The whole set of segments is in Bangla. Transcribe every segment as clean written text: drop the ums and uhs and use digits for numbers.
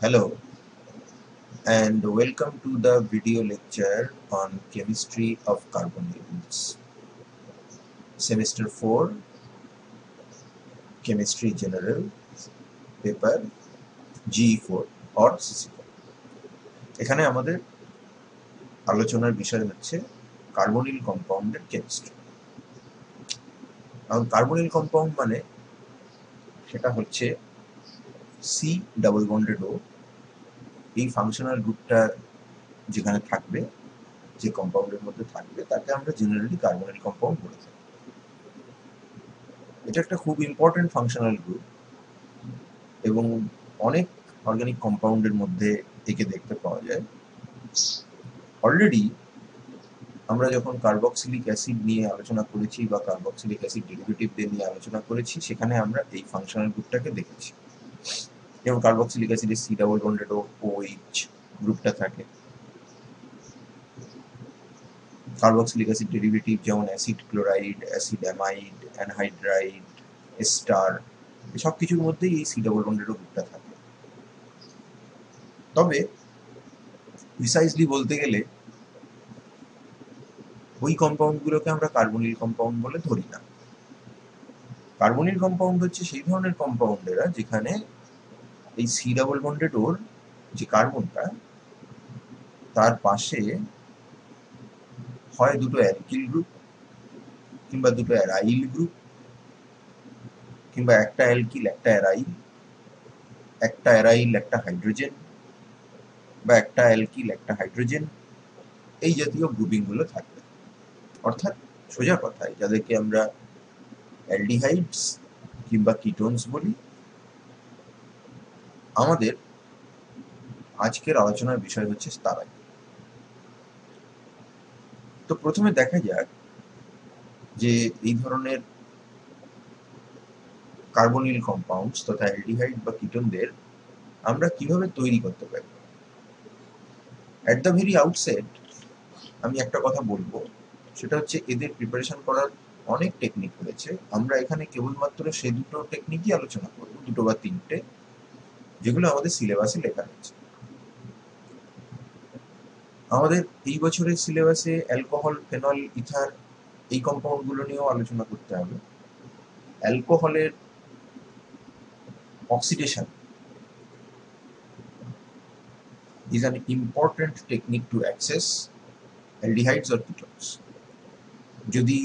Hello and welcome to the video lecture on chemistry of carbonyls. Semester 4 Chemistry General paper GE4 or CC4. এখানে আমাদের আলোচনার বিষয় হচ্ছে কার্বনিল কম্পাউন্ডের কেমিস্ট্রি। এখন কার্বনিল কম্পাউন্ড মানে সেটা হচ্ছে সি ডাবল বন্ডেড ও এই ফাংশনাল গ্রুপটা যেখানে থাকবে, যে কম্পাউন্ডের মধ্যে থাকবে তাকে আমরা জেনারেলি কার্বনিল কম্পাউন্ড বলে থাকি। এটা একটা খুব ইম্পর্টেন্ট ফাংশনাল গ্রুপ এবং অনেক অর্গানিক কম্পাউন্ডের মধ্যে একে দেখতে পাওয়া যায়। অলরেডি আমরা যখন কার্বক্সিলিক অ্যাসিড নিয়ে আলোচনা করেছি বা কার্বক্সিলিক অ্যাসিড ডেরিভেটিভদের নিয়ে আলোচনা করেছি, সেখানে আমরা এই ফাংশনাল গ্রুপটাকে দেখেছি। যেমন কার্বক্সিলিক অ্যাসিডের সি ডাবল বন্ডেড OH গ্রুপটা থাকে। কার্বক্সিলিক অ্যাসিড ডেরিভেটিভ যেমন acid chloride, acid amide, anhydride, ester, সব কিছুর মধ্যেই এই সি ডাবল বন্ডেড গ্রুপটা থাকে। তবে প্রিসাইজলি বলতে গেলে ওই কম্পাউন্ডগুলোকে আমরা কার্বনিল কম্পাউন্ড বলে ধরি না। কার্বনিল কম্পাউন্ড হচ্ছে সেই ধরনের কম্পাউন্ডেরা যেখানে এই সি ডাবল বন্ডেড ওর যে কার্বনটা, তার পাশে হয় দুটো অ্যালকিল গ্রুপ কিংবা দুটো অ্যারাইল গ্রুপ, কিংবা একটা অ্যালকিল একটা অ্যারাইল, একটা অ্যারাইল একটা হাইড্রোজেন, বা একটা অ্যালকিল একটা হাইড্রোজেন, এই জাতীয় গ্রুপিংগুলো থাকবে। অর্থাৎ সোজা কথায় যাদেরকে আমরা অ্যালডিহাইডস কিংবা কিটোনস বলি। আমাদের আজকের আলোচনার বিষয় হচ্ছে তারাই। তো প্রথমে দেখা যাক যে এই ধরনের কার্বনিল কম্পাউন্ডস তথা অ্যালডিহাইড বা কিটোনদের আমরা কিভাবে তৈরি করতে পারি। অ্যাট দ্য ভেরি আউটসেট আমি একটা কথা বলবো, সেটা হচ্ছে এদের প্রিপারেশন করার অনেক টেকনিক রয়েছে। আমরা এখানে কেবলমাত্র সে দুটো টেকনিকই আলোচনা করবো, দুটো বা তিনটে, যেগুলো আমাদের সিলেবাসে লেখা রয়েছে। আমাদের এই বছরের সিলেবাসে অ্যালকোহল, ফেনল, ইথার এই কম্পাউন্ডগুলো নিয়েও আলোচনা করতে হবে। অ্যালকোহলের oxidation is an important technique to access aldehydes or ketones. যদি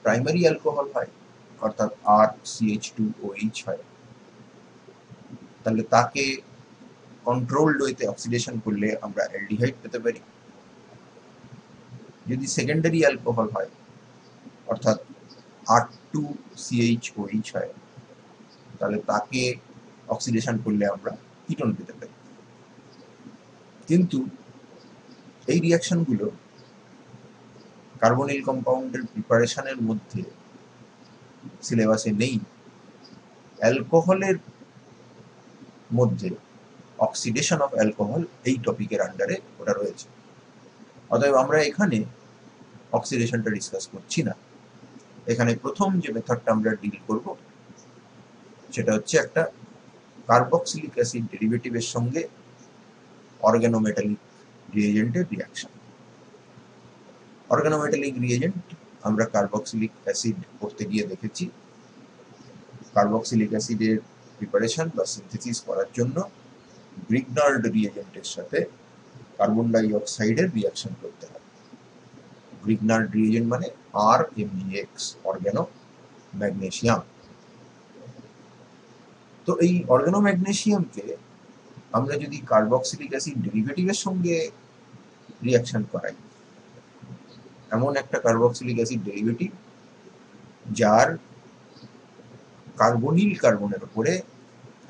প্রাইমারি অ্যালকোহল হয়, অর্থাৎ RCH2OH হয়, তাহলে তাকে কন্ট্রোলড ওয়েতে অক্সিডেশন করলে আমরা অ্যালডিহাইড পেতে পারি। যদি সেকেন্ডারি অ্যালকোহল হয়, অর্থাৎ R2CHOH হয়, তাহলে তাকে অক্সিডেশন করলে আমরা কিটোন পেতে পারি। কিন্তু এই রিয়াকশনগুলো কার্বনিল কম্পাউন্ডের প্রিপারেশনের মধ্যে সিলেবাসে নেই। অ্যালকোহলের মধ্যে অক্সিডেশন অফ অ্যালকোহল এই টপিকের আন্ডারে ওটা রয়েছে। অতএব আমরা এখানে অক্সিডেশনটা ডিসকাস করছি না। এখানে প্রথম যে মেথডটা আমরা ডিল করব সেটা হচ্ছে একটা কার্বক্সিলিক অ্যাসিড ডেরিভেটিভের সঙ্গে অর্গানোমেটালিক রিএজেন্টের রিয়াকশন। অর্গানোমেটালিক রিএজেন্ট আমরা কার্বক্সিলিক অ্যাসিড করতে গিয়ে দেখেছি। কার্বক্সিলিক অ্যাসিডের প্রিপারেশন বা সিনথেসিস করার জন্য গ্রিগনার্ড রিএজেন্টের সাথে কার্বন ডাই অক্সাইডের রিয়াকশন করতে হবে। গ্রিগনার্ড রিএজেন্ট মানে RMgX, অর্গানো ম্যাগনেসিয়াম। তো এই অর্গানো ম্যাগনেসিয়ামকে আমরা যদি কার্বক্সিলিক অ্যাসিড ডেরিভেটিভের সঙ্গে রিয়াকশন করাই, এমন একটা কার্বক্সিলিক অ্যাসিড ডেরিভেটিভ যার কার্বনিল কার্বনের উপরে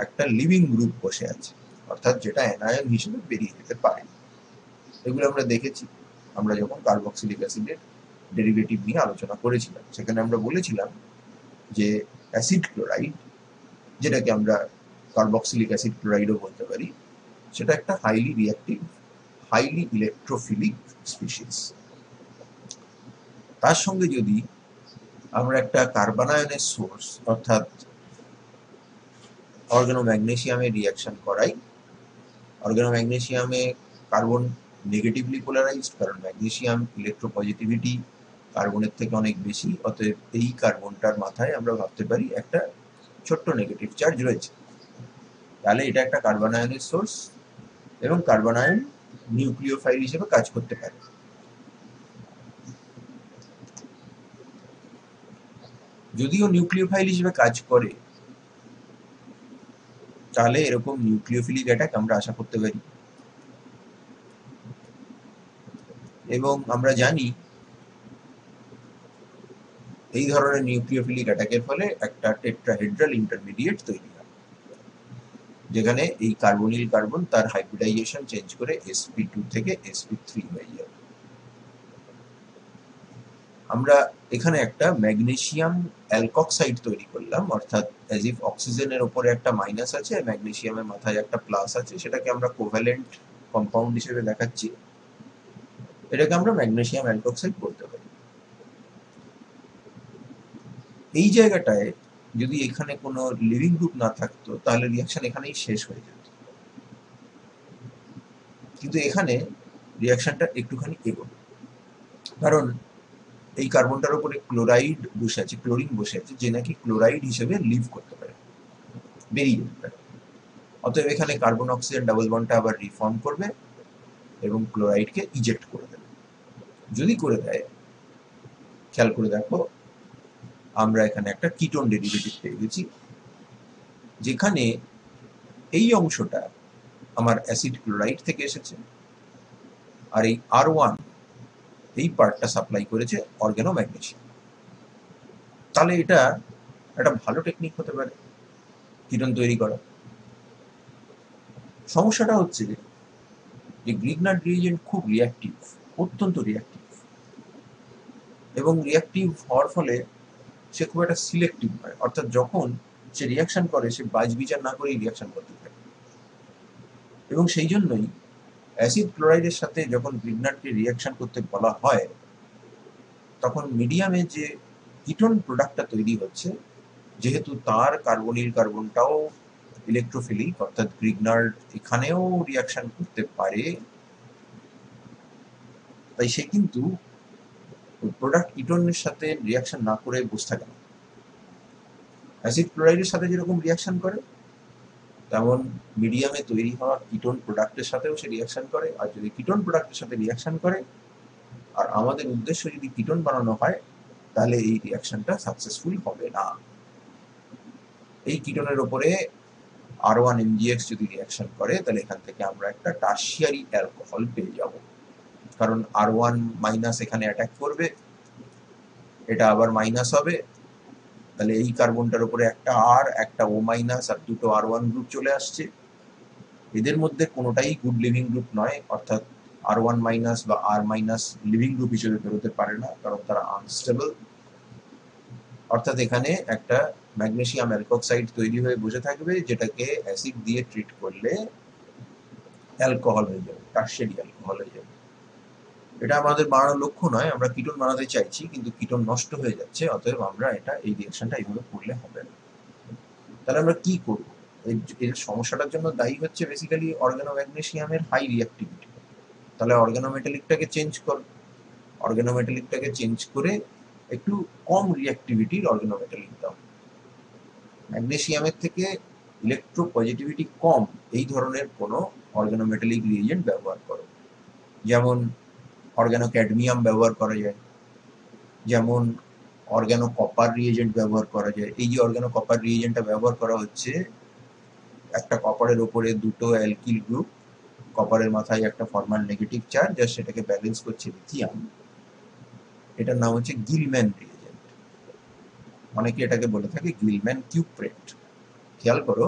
একটা লিভিং গ্রুপ বসে আছে, অর্থাৎ যেটা অ্যানায়ন হিসেবে বেরিয়ে যেতে পারে। এগুলো আমরা দেখেছি আমরা যখন কার্বক্সিলিক অ্যাসিডের ডেরিভেটিভ নিয়ে আলোচনা করেছিলাম। সেখানে আমরা বলেছিলাম যে অ্যাসিড ক্লোরাইড, যেটাকে আমরা কার্বক্সিলিক অ্যাসিড ক্লোরাইডও বলতে পারি, সেটা একটা highly reactive, highly electrophilic species. তার সঙ্গে যদি আমরা একটা কার্বনায়নের সোর্স অর্থাৎ অর্গানো ম্যাগনেসিয়ামের রিয়াকশন করাই, অর্গানোম্যাগনেসিয়ামে কার্বন নেগেটিভলি পোলারাইজড, কারণ ম্যাগনেসিয়াম ইলেকট্রোপজিটিভিটি কার্বনের থেকে অনেক বেশি, অতএব এই কার্বনটার মাথায় আমরা ভাবতে পারি একটা ছোট্ট নেগেটিভ চার্জ রয়েছে। তাহলে এটা একটা কার্বন আয়নের সোর্স, এবং কার্বন আয়ন নিউক্লিওফাইল হিসেবে কাজ করতে পারে। যদিও নিউক্লিওফাইল হিসেবে কাজ করে, তাহলে এরকম নিউক্লিওফিলিক অ্যাটাক আমরা আশা করতে পারি। এবং আমরা জানি এই ধরনের নিউক্লিওফিলিক অ্যাটাকের ফলে একটা টেট্রাহেড্রাল ইন্টারমিডিয়েট তৈরি হয়, যেখানে এই কার্বনিল কার্বন তার হাইব্রিডাইজেশন চেঞ্জ করে sp2 থেকে sp3 হয়ে যাবে। আমরা এখানে একটা ম্যাগনেসিয়াম অ্যালকক্সাইড তৈরি করলাম, অর্থাৎ অ্যাজ ইফ অক্সিজেনের ওপরে একটা মাইনাস আছে, ম্যাগনেসিয়ামের মাথায় একটা প্লাস আছে, সেটাকে আমরা কোভ্যালেন্ট কম্পাউন্ড হিসেবে দেখাচ্ছি। এটাকে আমরা ম্যাগনেসিয়াম অ্যালকক্সাইড বলতে পারি। এই জায়গাটায় যদি এখানে কোনো লিভিং গ্রুপ না থাকতো, তাহলে রিয়াকশন এখানেই শেষ হয়ে যেত। কিন্তু এখানে রিয়াকশনটা একটুখানি এগোবে, কারণ এই কার্বনটার উপরে ক্লোরাইড বসে আছে, ক্লোরিন বসে আছে, যে নাকি ক্লোরাইড হিসেবে লিভ করতে পারে, বেরিয়ে যেতে পারে। অতএব এখানে কার্বন অক্সিজেন ডাবল বন্ডটা আবার রিফর্ম করবে এবং ক্লোরাইডকে ইজেক্ট করে দেবে। যদি করে দেয়, খেয়াল করে দেখো, আমরা এখানে একটা কিটোন ডেরিভেটিভ পেয়ে গেছি, যেখানে এই অংশটা আমার অ্যাসিড ক্লোরাইড থেকে এসেছে, আর এই R1 এই পার্টটা সাপ্লাই করেছে অর্গানোম্যাগনেসিয়াম। তাহলে এটা একটা ভালো টেকনিক হতে পারে কিটোন তৈরি করা। সমস্যাটা হচ্ছে যে গ্রিগনার্ড রিএজেন্ট খুব রিঅ্যাক্টিভ, অত্যন্ত রিঅ্যাক্টিভ, এবং রিঅ্যাক্টিভ হওয়ার ফলে সে খুব একটা সিলেক্টিভ নয়, অর্থাৎ যখন সে রিয়াকশন করে সে বাজবিচার না করেই রিয়াকশন করতে থাকে। এবং সেই জন্যই অ্যাসিড ক্লোরাইডের সাথে যখন গ্রিগনার্ডকে রিয়াকশন করতে বলা হয়, তখন মিডিয়ামে যে কিটোন প্রোডাক্টটা তৈরি হচ্ছে, যেহেতু তার কার্বনিল কার্বনটাও ইলেকট্রোফিলিক, অর্থাৎ গ্রিগনার্ড এখানেও রিয়াকশন করতে পারে, তাই সে কিন্তু প্রোডাক্ট কিটোনের সাথে রিয়াকশন না করে বসে থাকে না। অ্যাসিড ক্লোরাইডের সাথে যেরকম রিয়াকশন করে, তেমন মিডিয়ামে তৈরি হওয়া কিটোন প্রোডাক্টের সাথেও সে রিয়াকশন করে। আর যদি কিটোন প্রোডাক্টের সাথে রিয়াকশন করে, আর আমাদের উদ্দেশ্য যদি কিটোন বানানো হয়, তাহলে এই রিয়াকশনটা সাকসেসফুল হবে না। এই কিটোনের ওপরে R1 MgX যদি রিয়াকশন করে, তাহলে এখান থেকে আমরা একটা টারশিয়ারি অ্যালকোহল পেয়ে যাব, কারণ R1 মাইনাস এখানে অ্যাটাক করবে, এটা আবার মাইনাস হবে, তাহলে এই কার্বনটার উপরে একটা R, একটা O মাইনাস আর দুটো R1 গ্রুপ চলে আসছে। এদের মধ্যে কোনোটাই গুড লিভিং গ্রুপ নয়, অর্থাৎ R1 মাইনাস বা R মাইনাস লিভিং গ্রুপ হিসেবে বেরোতে পারে না, কারণ তারা আনস্টেবল। অর্থাৎ এখানে একটা ম্যাগনেসিয়াম অ্যালকক্সাইড তৈরি হয়ে বসে থাকবে, যেটাকে অ্যাসিড দিয়ে ট্রিট করলে অ্যালকোহল হয়ে যাবে, টারশিয়ারি অ্যালকোহল হয়ে যাবে। এটা আমাদের বানানোর লক্ষ্য নয়, আমরা কিটোন বানাতে চাইছি, কিন্তু কিটোন নষ্ট হয়ে যাচ্ছে, অতএব আমরা এই রিঅ্যাকশনটা এইভাবে করলে হবে না। তাহলে আমরা কি করব? এর সমস্যাটার জন্য দায়ী হচ্ছে বেসিক্যালি অর্গানোম্যাগনেসিয়ামের হাই রিঅ্যাক্টিভিটি। তাহলে অর্গানোমেটালিকটাকে চেঞ্জ করে একটু কম রিঅ্যাক্টিভিটির অর্গানোমেটালিক দাও। ম্যাগনেসিয়ামের থেকে ইলেকট্রোপজিটিভিটি কম এই ধরনের কোনো অর্গানোমেটালিক রিএজেন্ট ব্যবহার করো, যেমন অর্গানোক্যাডমিয়াম ব্যবহার করা যায়, যেমন অর্গানো কপার রিএজেন্ট ব্যবহার করা যায়। এই যে অর্গানো কপার রিএজেন্টটা ব্যবহার করা হচ্ছে, একটা কপারের ওপরে দুটো অ্যালকিল গ্রুপ, কপারের মাথায় একটা ফরমাল নেগেটিভ চার্জ, আর সেটাকে ব্যালেন্স করছে লিথিয়াম। এটার নাম হচ্ছে গিলম্যান রিএজেন্ট, অনেকে এটাকে বলে থাকে গিলম্যান কিউপ্রেট। খেয়াল করো,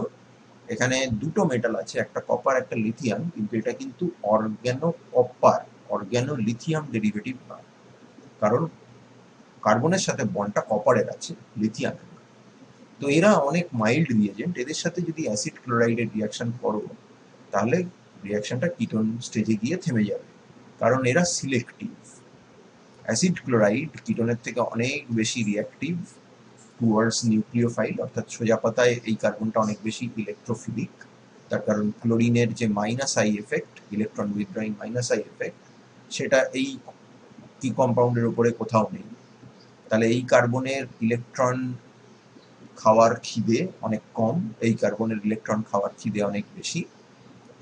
এখানে দুটো মেটাল আছে, একটা কপার একটা লিথিয়াম, কিন্তু এটা কিন্তু organo copper organo lithium derivative নয়, কারণ কার্বনের সাথে বন্ডটা কপারের আছে, লিথিয়ামের। তো এরা অনেক মাইল্ড রিএজেন্ট, এদের সাথে যদি অ্যাসিড ক্লোরাইডের রিয়াকশন করো, তাহলে রিয়াকশনটা কিটোন স্টেজে গিয়ে থেমে যাবে, কারণ এরা সিলেক্টিভ। অ্যাসিড ক্লোরাইড কিটোনের থেকে অনেক বেশি রিঅ্যাক্টিভ টুয়ার্ডস নিউক্লিওফাইল, অর্থাৎ সোজা পাতায় এই কার্বনটা অনেক বেশি ইলেকট্রোফিলিক, তার কারণ ক্লোরিনের যে minus I effect, electron withdrawing minus I effect, সেটা এই কি কম্পাউন্ডের উপরে কোথাও নেই। তাহলে এই কার্বনের ইলেকট্রন খাওয়ার খিদে অনেক কম, এই কার্বনের ইলেকট্রন খাওয়ার খিদে অনেক বেশি,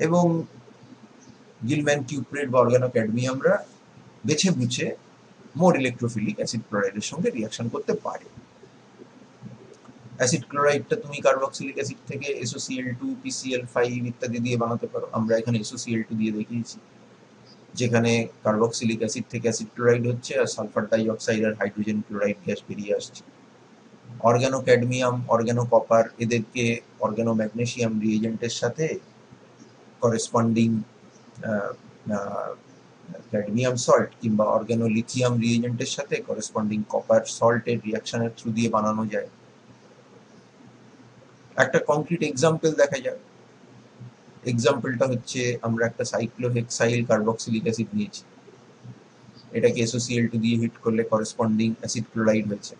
এবং গিলম্যান কিউপ্রেট বা অর্গানোক্যাডমিয়ামরা বেছে বুঝে মোর ইলেকট্রোফিলিক অ্যাসিড ক্লোরাইডের সঙ্গে রিয়াকশন করতে পারে। অ্যাসিড ক্লোরাইডটা তুমি কার্বক্সিলিক অ্যাসিড থেকে SOCl2, PCl5 ইত্যাদি দিয়ে বানাতে পারো। আমরা এখানে SOCl2 দিয়ে দেখিয়েছি, যেখানে কার্বক্সিলিক অ্যাসিড থেকে অ্যাসিড ক্লোরাইড হচ্ছে আর সালফার ডাইঅক্সাইড আর হাইড্রোজেন ক্লোরাইড গ্যাস বেরিয়ে আসছে। অর্গানো ক্যাডমিয়াম, অর্গানো কপার, এদেরকে অর্গানো ম্যাগনেসিয়াম রিএজেন্টের সাথে করেসপন্ডিং ক্যাডমিয়াম সল্ট কিংবা অর্গানো লিথিয়াম রিএজেন্টের সাথে করেসপন্ডিং কপার সল্টের রিয়াকশনের থ্রু দিয়ে বানানো যায়। একটা কংক্রিট এক্সাম্পল দেখা যাক। এক্সাম্পলটা হচ্ছে, আমরা একটা সাইক্লোহেক্সাইল কার্বক্সিলিক অ্যাসিড নিয়েছি, এটাকে SOCl2 দিয়ে হিট করলে করেসপন্ডিং অ্যাসিড ক্লোরাইড হয়েছে।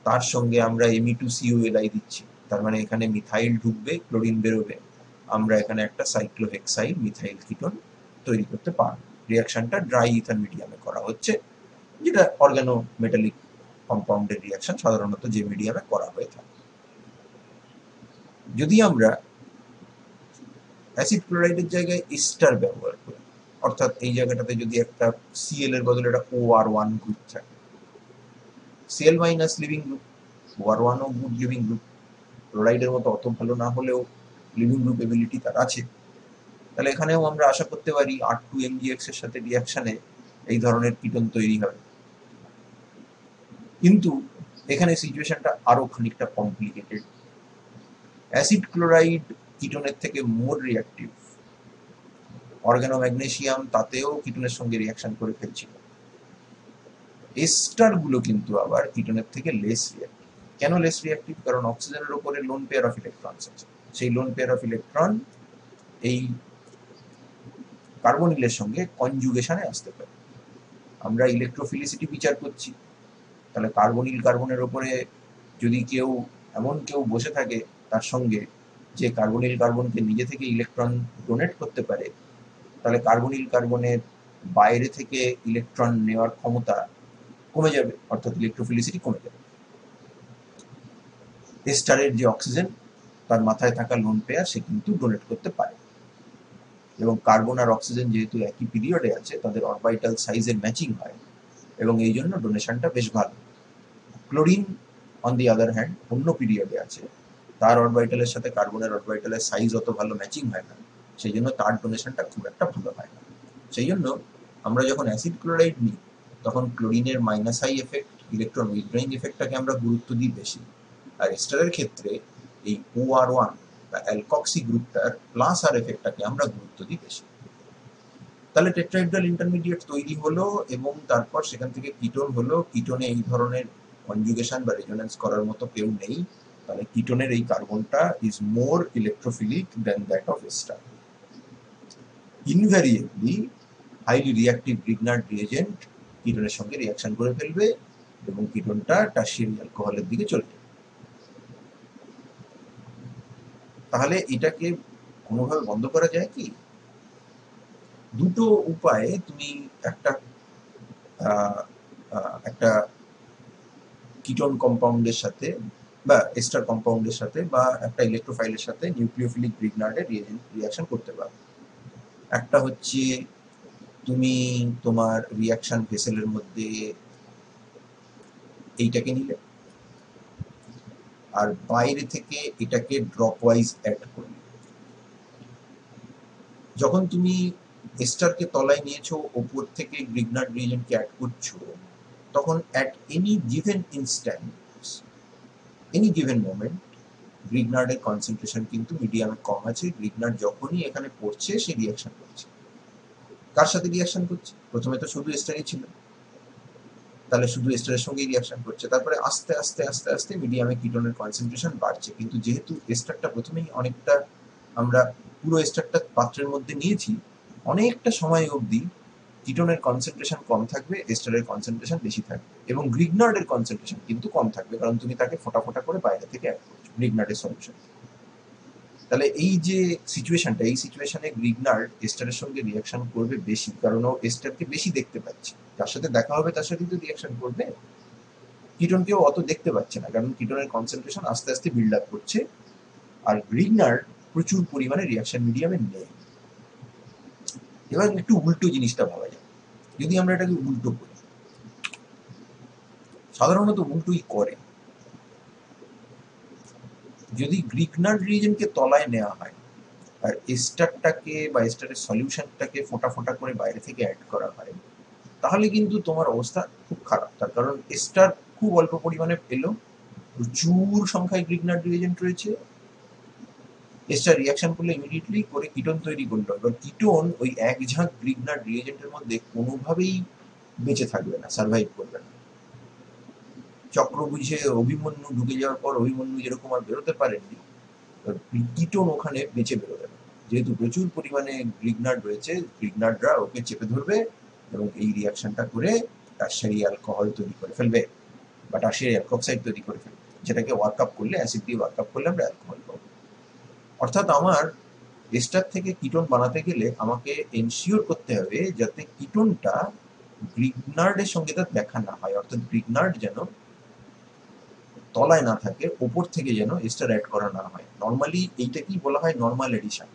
তার সঙ্গে আমরা Me2CuLi দিচ্ছি, তার মানে এখানে মিথাইল ঢুকবে, ক্লোরিন বেরোবে, আমরা এখানে একটা সাইক্লোহেক্সাইল মিথাইল কিটোন তৈরি করতে পারব। রিয়াকশনটা ড্রাই ইথার মিডিয়ামে করা হচ্ছে, যেটা অর্গানো মেটালিক কম্পাউন্ডের রিয়াকশন সাধারণত যে মিডিয়ামে করা হয়ে থাকে। যদি আমরা অ্যাসিড ক্লোরাইডের জায়গায় এস্টার ব্যবহার করি, অর্থাৎ এই জায়গাটাতে যদি একটা Cl এর বদলে একটা OR1 গ্রুপ থাকে, Cl minus living group, OR1 ও গুড লিভিং গ্রুপ, ক্লোরাইডের মতো অত ভালো না হলেও লিভিং গ্রুপ এবিলিটি তার আছে, তাহলে এখানেও আমরা আশা করতে পারি R2MgX এর সাথে রিয়াকশনে এই ধরনের কিটোন তৈরি হবে। কিন্তু এখানে সিচুয়েশনটা আরো খানিকটা কমপ্লিকেটেড। অ্যাসিড ক্লোরাইড কিটোনের থেকে মোর রিয়াক্টিভ, অর্গানো ম্যাগনেসিয়াম তাতেও কিটোনের সঙ্গে রিয়াকশন করে ফেলছিল। এস্টার গুলো কিন্তু আবার কিটোনের থেকে লেস রিয়াক্টিভ। কেন লেস রিয়াক্টিভ? কারণ অক্সিজেনের উপরে লোন পেয়ার অফ ইলেকট্রনস আছে, সেই লোন পেয়ার অফ ইলেকট্রন এই কার্বনিলের সঙ্গে কনজুগেশনে আসতে পারে। আমরা ইলেকট্রোফিলিসিটি বিচার করছি, তাহলে কার্বনিল কার্বনের ওপরে যদি এমন কেউ বসে থাকে তার সঙ্গে যে কার্বনিল কার্বনকে নিজে থেকে ইলেকট্রন ডোনেট করতে পারে, তাহলে কার্বনিল কার্বনের বাইরে থেকে ইলেকট্রন নেওয়ার ক্ষমতা কমে যাবে, অর্থাৎ ইলেকট্রোফিলিসিটি কমে যাবে। এস্টারের যে অক্সিজেন, তার মাথায় থাকা লোন পেয়ার সে কিন্তু ডোনেট করতে পারে, এবং কার্বন আর অক্সিজেন যেহেতু একই পিরিয়ডে আছে, তাদের অরবিটাল সাইজের ম্যাচিং হয়, এবং এই জন্য ডোনেশনটা বেশ ভালো। Chlorine on the other hand অন্য পিরিয়ডে আছে, তার অরবিটালের সাথে কার্বনের অরবিটালের সাইজ অত ভালো ম্যাচিং হয় না, সেই জন্য তার ডোনেশনটা খুব একটা ভালো হয় না। সেই জন্য আমরা যখন অ্যাসিড ক্লোরাইড নিই, তখন ক্লোরিনের minus I effect, electron withdrawing এফেক্টটাকে আমরা গুরুত্ব দিই বেশি, আর এস্টারের ক্ষেত্রে এই OR1 বা অ্যালকক্সি গ্রুপটার প্লাস আর এফেক্টটাকে আমরা গুরুত্ব দিই বেশি। তাহলে টেট্রাহেড্রাল ইন্টারমিডিয়েট তৈরি হলো, এবং তারপর সেখান থেকে কিটোন হলো। কিটোনে এই ধরনের কনজুগেশন বা রেজোনেন্স করার মতো কেউ নেই, তাহলে কিটোনের এই কার্বনটা is more electrophilic than that of ester. Invariably highly reactive Grignard reagent কিটোনের সঙ্গে রিয়াকশন করে ফেলবে, এবং কিটোনটা টারশিয়ারি অ্যালকোহলের দিকে চলে যাবে। তাহলে এটাকে কোনোভাবে বন্ধ করা যায় কি? দুটো উপায়ে তুমি একটা কিটোন কম্পাউন্ডের সাথে বা এস্টার কম্পাউন্ডের সাথে বা একটা ইলেকট্রোফাইলের সাথে নিউক্লিওফিলিক গ্রিগনার্ডের রিয়াকশন করতে পারো। একটা হচ্ছে তুমি তোমার রিয়াকশন ভেসেলের মধ্যে এইটাকে নিলে, আর বাইরে থেকে এটাকে ড্রপ ওয়াইজ অ্যাড করলে। যখন তুমি এস্টারকে তলায় নিয়েছো, ওপর থেকে গ্রিগনার্ড রিএজেন্টকে অ্যাড করছো, তখন at any given instant, any given moment, গ্রিগনার্ডের কনসেন্ট্রেশন কিন্তু মিডিয়ামে কম আছে। গ্রিগনার্ড যখনই এখানে পড়ছে সে রিয়াকশন করছে। কার সাথে রিয়াকশন করছে? প্রথমে তো শুধু এস্টারই ছিল, তাহলে শুধু এস্টারের সঙ্গেই রিয়াকশন করছে। তারপরে আস্তে আস্তে আস্তে আস্তে মিডিয়ামে কিটোনের কনসেন্ট্রেশন বাড়ছে, কিন্তু যেহেতু এস্টারটা প্রথমেই অনেকটা, আমরা পুরো এস্টারটা পাত্রের মধ্যে নিয়েছি, অনেকটা সময় অবধি কিটোনের কনসেন্ট্রেশন কম থাকবে, এস্টারের কনসেন্ট্রেশন বেশি থাকবে, এবং গ্রিগনার্ডের কনসেন্ট্রেশন কিন্তু কম থাকবে, কারণ তুমি তাকে ফোটা ফোটা করে বাইরে থেকে অ্যাড করছো গ্রিগনার্ডের সলিউশন। তাহলে এই যে সিচুয়েশনটা, এই সিচুয়েশনে গ্রিগনার্ড এস্টারের সঙ্গে রিয়াকশন করবে বেশি, কারণ ও এস্টারকে বেশি দেখতে পাচ্ছে। যার সাথে দেখা হবে তার সাথেই তো রিয়াকশন করবে। কিটোনকেও অত দেখতে পাচ্ছে না, কারণ কিটোনের কনসেন্ট্রেশন আস্তে আস্তে বিল্ড আপ করছে, আর গ্রিগনার্ড প্রচুর পরিমাণে রিয়াকশন মিডিয়ামে নেই। এবার একটু উল্টো জিনিসটা ভাবা যায়, যদি আমরা এটাকে উল্টো করি, সাধারণত উল্টোই করে। যদি গ্রিগনার্ড রিজনকে তলায় নেওয়া হয় আর এস্টারটাকে বা এস্টারের সলিউশনটাকে ফোঁটা ফোঁটা করে বাইরে থেকে অ্যাড করা হয়, তাহলে কিন্তু তোমার অবস্থা খুব খারাপ। তার কারণ এস্টার খুব অল্প পরিমাণে পেলো, প্রচুর সংখ্যায় গ্রিগনার্ড রিএজেন্ট রয়েছে, এস্টার রিয়াকশন করলে ইমিডিয়েটলি করে কিটোন তৈরি করলো। এবার কিটোন ওই এক ঝাঁক গ্রিগনার্ড রিএজেন্টের মধ্যে কোনোভাবেই বেঁচে থাকবে না, সার্ভাইভ করবে না। চক্র বুঝে অভিমন্যু ঢুকে যাওয়ার পর অভিমন্যু যেরকম আর বেরোতে পারেননি, কিটোন ওখানে বেঁচে বেরোবে না, যেহেতু প্রচুর পরিমাণে গ্রিগনার্ড রয়েছে। গ্রিগনার্ডরা ওকে চেপে ধরবে এবং এই রিয়াকশনটা করে টারশিয়ারি অ্যালকোহল তৈরি করে ফেলবে বা টারশিয়ারি অ্যালকোক্সাইড তৈরি করে ফেলবে, যেটাকে ওয়ার্কআপ করলে, অ্যাসিড দিয়ে ওয়ার্কআপ করলে আমরা অ্যালকোহল পাবো। অর্থাৎ আমার এস্টার থেকে কিটোন বানাতে গেলে আমাকে এনশিওর করতে হবে যাতে কিটোনটা গ্রিগনার্ডের সঙ্গে তার দেখা না হয়, অর্থাৎ গ্রিগনার্ড যেন তলায় না থাকে, ওপর থেকে যেন এস্টার অ্যাড করা না হয়। নর্মালি এইটাকেই বলা হয় নর্মাল এডিশন।